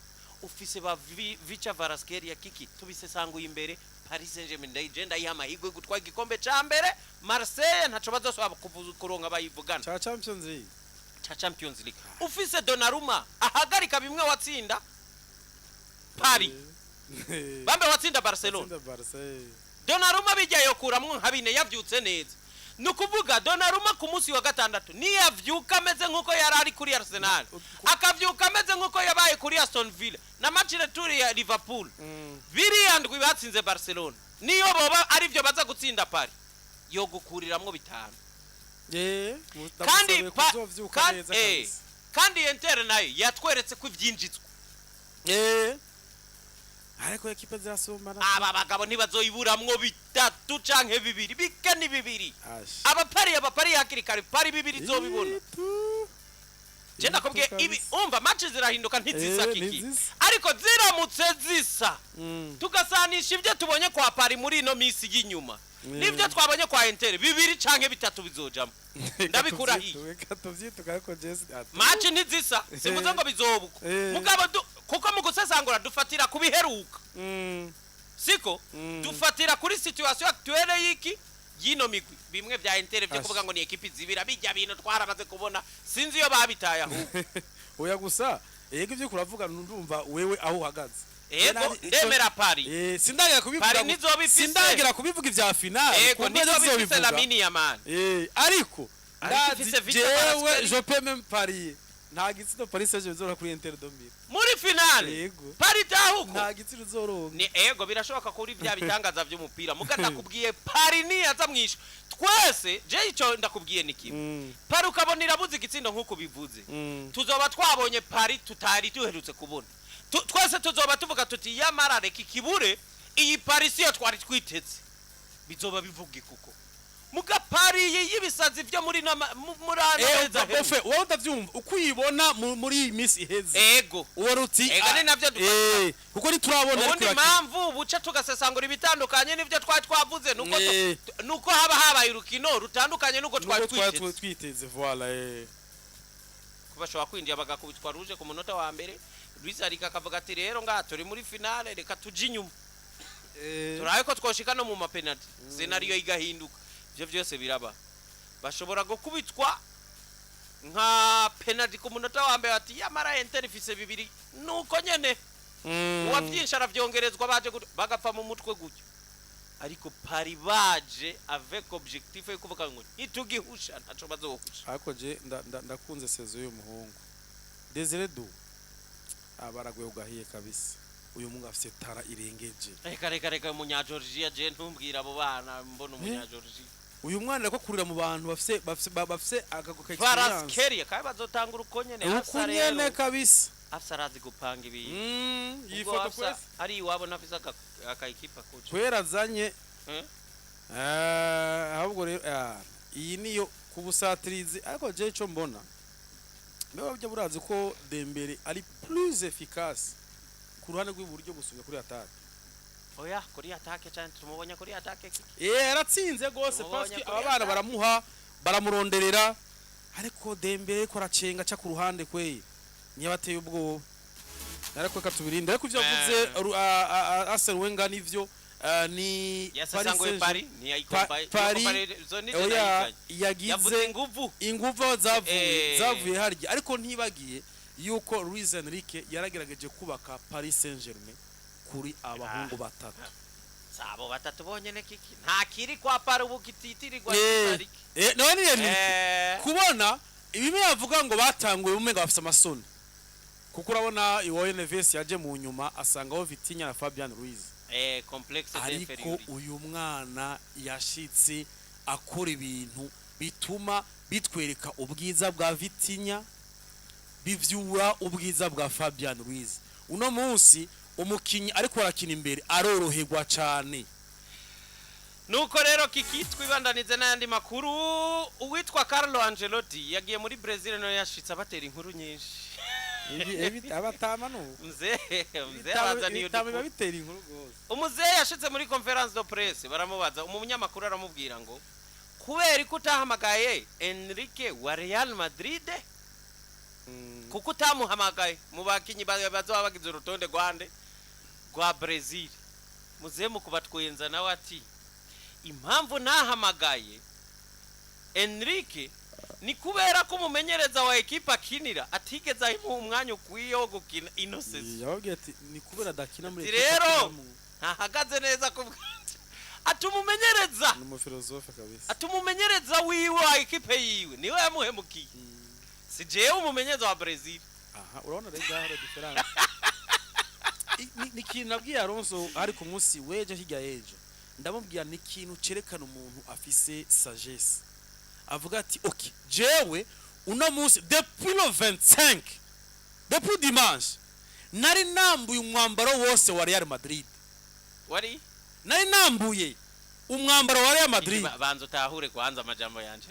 ufise ba Vicha Kvaratskhelia kiki tubisesanguye imbere Paris Saint-Germain ndayigenda yamahigwe gutwa igikombe ca mbere Marseille ntaco bazosaba kuronka bayivugana cha Champions League ufise Donnarumma ahagarika bimwe watsinda Paris bambe watsinda Barcelona Donnarumma bijyayo kuramwe nkabine yavyutse neza nukuvuga Donnarumma ku munsi wa gatandatu ni yavyuka ameze nkuko yarari kuri Arsenal akavyuka ameze nkuko yabaye kuri Aston Villa na match retour ya Liverpool biriyandwi batsinze Barcelona niyo boba ari byo baza gutsinda Paris yo gukuriramwo bitanu kandi Inter nayo yatweretse ko ivyinjitswe ariko ekipe zirasumbana aba bagabo ntibazoyiburamwo bitatu canke bibiri bikani bibiri abapari hakiri kare pari bibiri zobibona je ndakubwiye ibi umva match zirahinduka ntizisa kiki ariko ziramutse zisa tugasanisha ibyo tubonye kwa Paris muri ino misi y'inyuma nibyo twabonye kwa Inter bibiri canke bitatu bizojamo ndabikura hi match ntizisa sivuze ngo bizobuko mugabo kuko mu gusesangura dufatira kubiheruka siko dufatira kuri situation actuelle yiki yino migwi bimwe vya Inter byo kuvuga ngo ni ekipi zibira bijya bintu twarabaze kubona sinzi yo babitaye aho oya gusa yego ivyo kuravuga ndumva wewe aho uhagaze yego ndemera Paris sindagira kubivuga ivya finale yego nizo la mini ya man ariko jewe je peux même parier nta gitsino Paris Saint-Germain zora kuri Inter domire muri finale Paris tahuko nta gitsino zoronka ni ego birashoboka kuri vya bitangaza vy'umupira muganda kubwiye Paris ni azamwisha twese je ico ndakubwiye niki Paris ukabonira buzi gitsindo nkuko bivuze tuzoba twabonye Paris tutari duherutse kubona twese tuzoba tuvuga tuti yamarare kikibure iyi Paris yo twari twiteze bizoba bivuga kuko muga Paris yibisazi vyo muri murana bofe wowe utavyumva ukuyibona muri Miss iheze ego uwaruti ego ni navyo kuko ni turabona ariko ubundi mpamvu buca tugasesangura ibitandukanye nivyo twari twavuze nuko habaye urukino rutandukanye nuko twari twiteze voilà kubashobora kwinjira bagakubitwa ruje ku munota wa mbere Luis Enrique akavuga ati rero ngaha turi muri finale reka tuje inyuma turaye ko twoshika no mu mapenalty scenario igahinduka ivyo byose biraba bashobora gukubitwa nka penalty ku munota wa mbere ati yamara Inter ifise bibiri nuko nyene uwavyinshi aravyongerezwa baje bagapfa mu mutwe gutyo ariko Paris baje avec objectif yo kuvuga ngo itugihusha ntaco bazohusha ariko je ndakunze sezo yo muhungu Desire Du abaragwe ugahiye kabisa uyu mungu afite tara irengeje reka munya Georgia je ntumbwira abo bana mbona umunya Georgia uyu mwana ko kurira mu bantu bafise agago ka Kvaratskhelia kai bazotangura ukonyene hasa rero kabisa afsarazi gupanga ibi yifoto kwese ari iwabo nafisa akayikipa coach kwera zanye ahubwo rero iyi niyo kubusatirize ariko je cyo mbona mewe byo burazi ko Dembele ari plus efficace ku ruhande rw'iburyo gusubira kuri attaque oya kuri attaque cyane tumubonye kuri attaque yaratsinze gose paski abana baramuronderera ariko Dembele ko aracenga cya ku ruhande kweye nyabateye ubwo ariko katubirinde ariko ivyo avuze Arsene Wenger nivyo ni yasasangwe Paris ni yayikomba zone oya yavuze yagize inguvu zavuye harya ariko ntibagiye yuko Luis Enrique yaragerageje kubaka Paris Saint-Germain kuri abahungu batatu sabo batatu bonyene kiki nta kiri kwa Paris ubu kititirirwa none kubona ibime yavuga ngo batanguye umenga bafite amasoni kuko urabona iwoye Neves yaje mu nyuma asangaho Vitinha na Fabian Ruiz complexe ariko uyu mwana yashitse akora ibintu bituma bitwereka ubwiza bwa Vitinha bivyura ubwiza bwa Fabian Ruiz uno munsi umukinyi ariko arakina imbere aroroherwa cyane nuko rero kiki twibandanize n'ayandi makuru uwitwa Carlo Ancelotti yagiye muri Brazil no yashitse abatera inkuru nyinshi abatama no mzee abazaniye bitera inkuru gose umuzee yashitse muri conference de presse baramubaza umunyamakuru aramubwira ngo kubera ko utahamagaye Enrique wa Real Madrid kuko utamuhamagaye mu bakinyi bazoba bagize urutonde rwa Brazil muzee mu kubatwenza nawe ati impamvu nahamagaye Enrique ni kubera ko umumenyereza wa ekipa kinira atigeze ahimu umwanya ukwiye wo gukina innocence yababwiye ati ni kubera dakina muri rero ntahagaze neza ko atumumenyereza ni umufilosofe kabisa atumumenyereza wiwe wa ekipe yiwe niwe yamuhemukiye si jewe umumenyereza wa Brazil urabona rega hari difference ni kintu nabwiye Alonso ari ku munsi weje hirya yeje ndamubwira ni kintu cerekana umuntu afise sagesse avuga ati okay jewe uno munsi depuis le 25 depuis dimanche nari nambuye umwambaro wose wa Real Madrid nari nambuye umwambaro wa Real Madrid banzo tahure kwanza amajambo yanje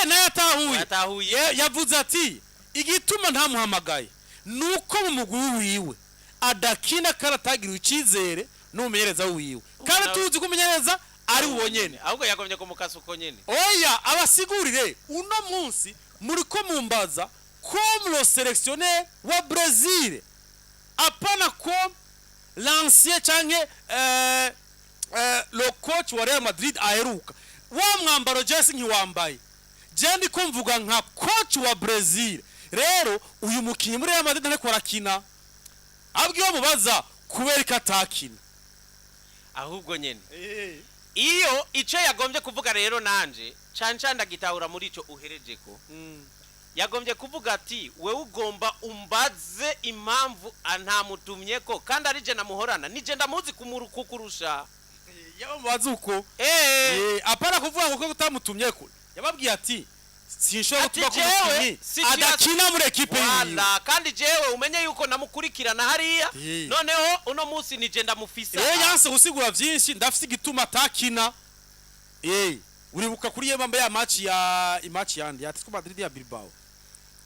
nayatahuye yavuze ati igituma ntamuhamagaye nuko mu muguru wiwe adakina karatagira ukizere n'umumenyereza wiwe kandi tuzi ko umumenyereza ari ubonyene ahubwo yagombye kumukasa uko nyene oya abasigurire uno munsi muri ko mumbaza comme le sélectionneur wa Brazil apana comme l'ancien canke le coach wa Real Madrid aheruka wa mwambaro Jesse nkiwambaye je ndi ko mvuga nka coach wa Brazil rero uyu mukinyi muri Real Madrid ariko arakina abwiye mubaza kubera katakina ahubwo nyene iyo ico yagombye kuvuga rero nanje cancanda gitahura muri ico uherejeko yagombye kuvuga ati we ugomba umbaze impamvu antamutumyeko kandi arije namuhorana nije ndamuzi kukurusha yabamubaza uko apara kuvuga ngo utamutumyeko yababwiye ati sinshobora kuba kumukinyi adakina muri ekipe yiwe kandi jewe umenye yuko namukurikirana hariya noneho uno munsi nije ndamufisa yanse gusigura vyinshi ndafise igituma atakina uribuka kuri yemba ya match yandi Atletico Madrid ya Bilbao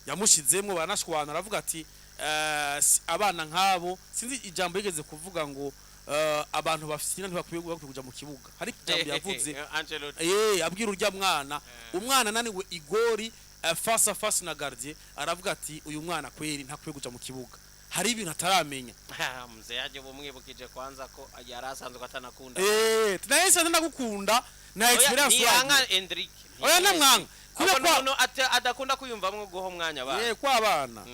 yamushizemwe banashwana aravuga ati abana nkabo sinzi ijambo yigeze kuvuga ngo abantu bafite ntibakwiye kuja mu kibuga hari ijambo yavuze abwira urya umwana naniwe igori face à face na gardien aravuga ati uyu mwana kweri ntakwiye kuja mu kibuga hari ibintu ataramenya mzee yaje bumwibukije kwanza ko yarasanzwe atanakunda tunayese ndagukunda na experience yanga Enrique oya namwanga kuko adakunda kuyumvamwe guho mwanya ba kwa abana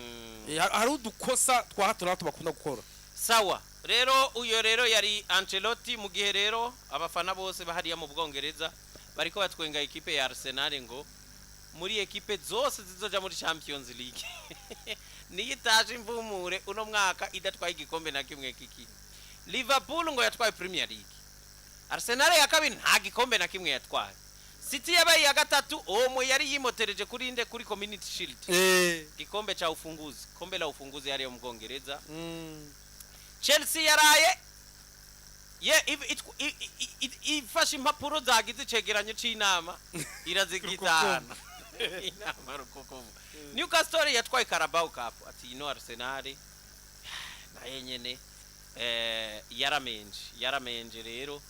hari udukosa twa hato bakunda gukora sawa rero uyo rero yari Ancelotti mu gihe rero abafana bose bahariya mu Bwongereza bariko batwenga ekipe ya Arsenal ngo muri ekipe zose zizoja muri Champions League niyitaje imvumure uno mwaka idatwaye igikombe na kimwe kiki Liverpool ngo yatwaye Premier League Arsenal ya kabiri nta gikombe na kimwe yatwaye City yabaye ya gatatu omwe yari yimotereje kuri Community Shield gikombe cha ufunguzi kombe la ufunguzi yari mu Bwongereza Chelsea yaraye ifashe impapuro zagize cegeranyo c'inama irazigitana inama rukokovu Newcastle yatwaye Carabao Cup ati ino Arsenal naye nyene yaramenje rero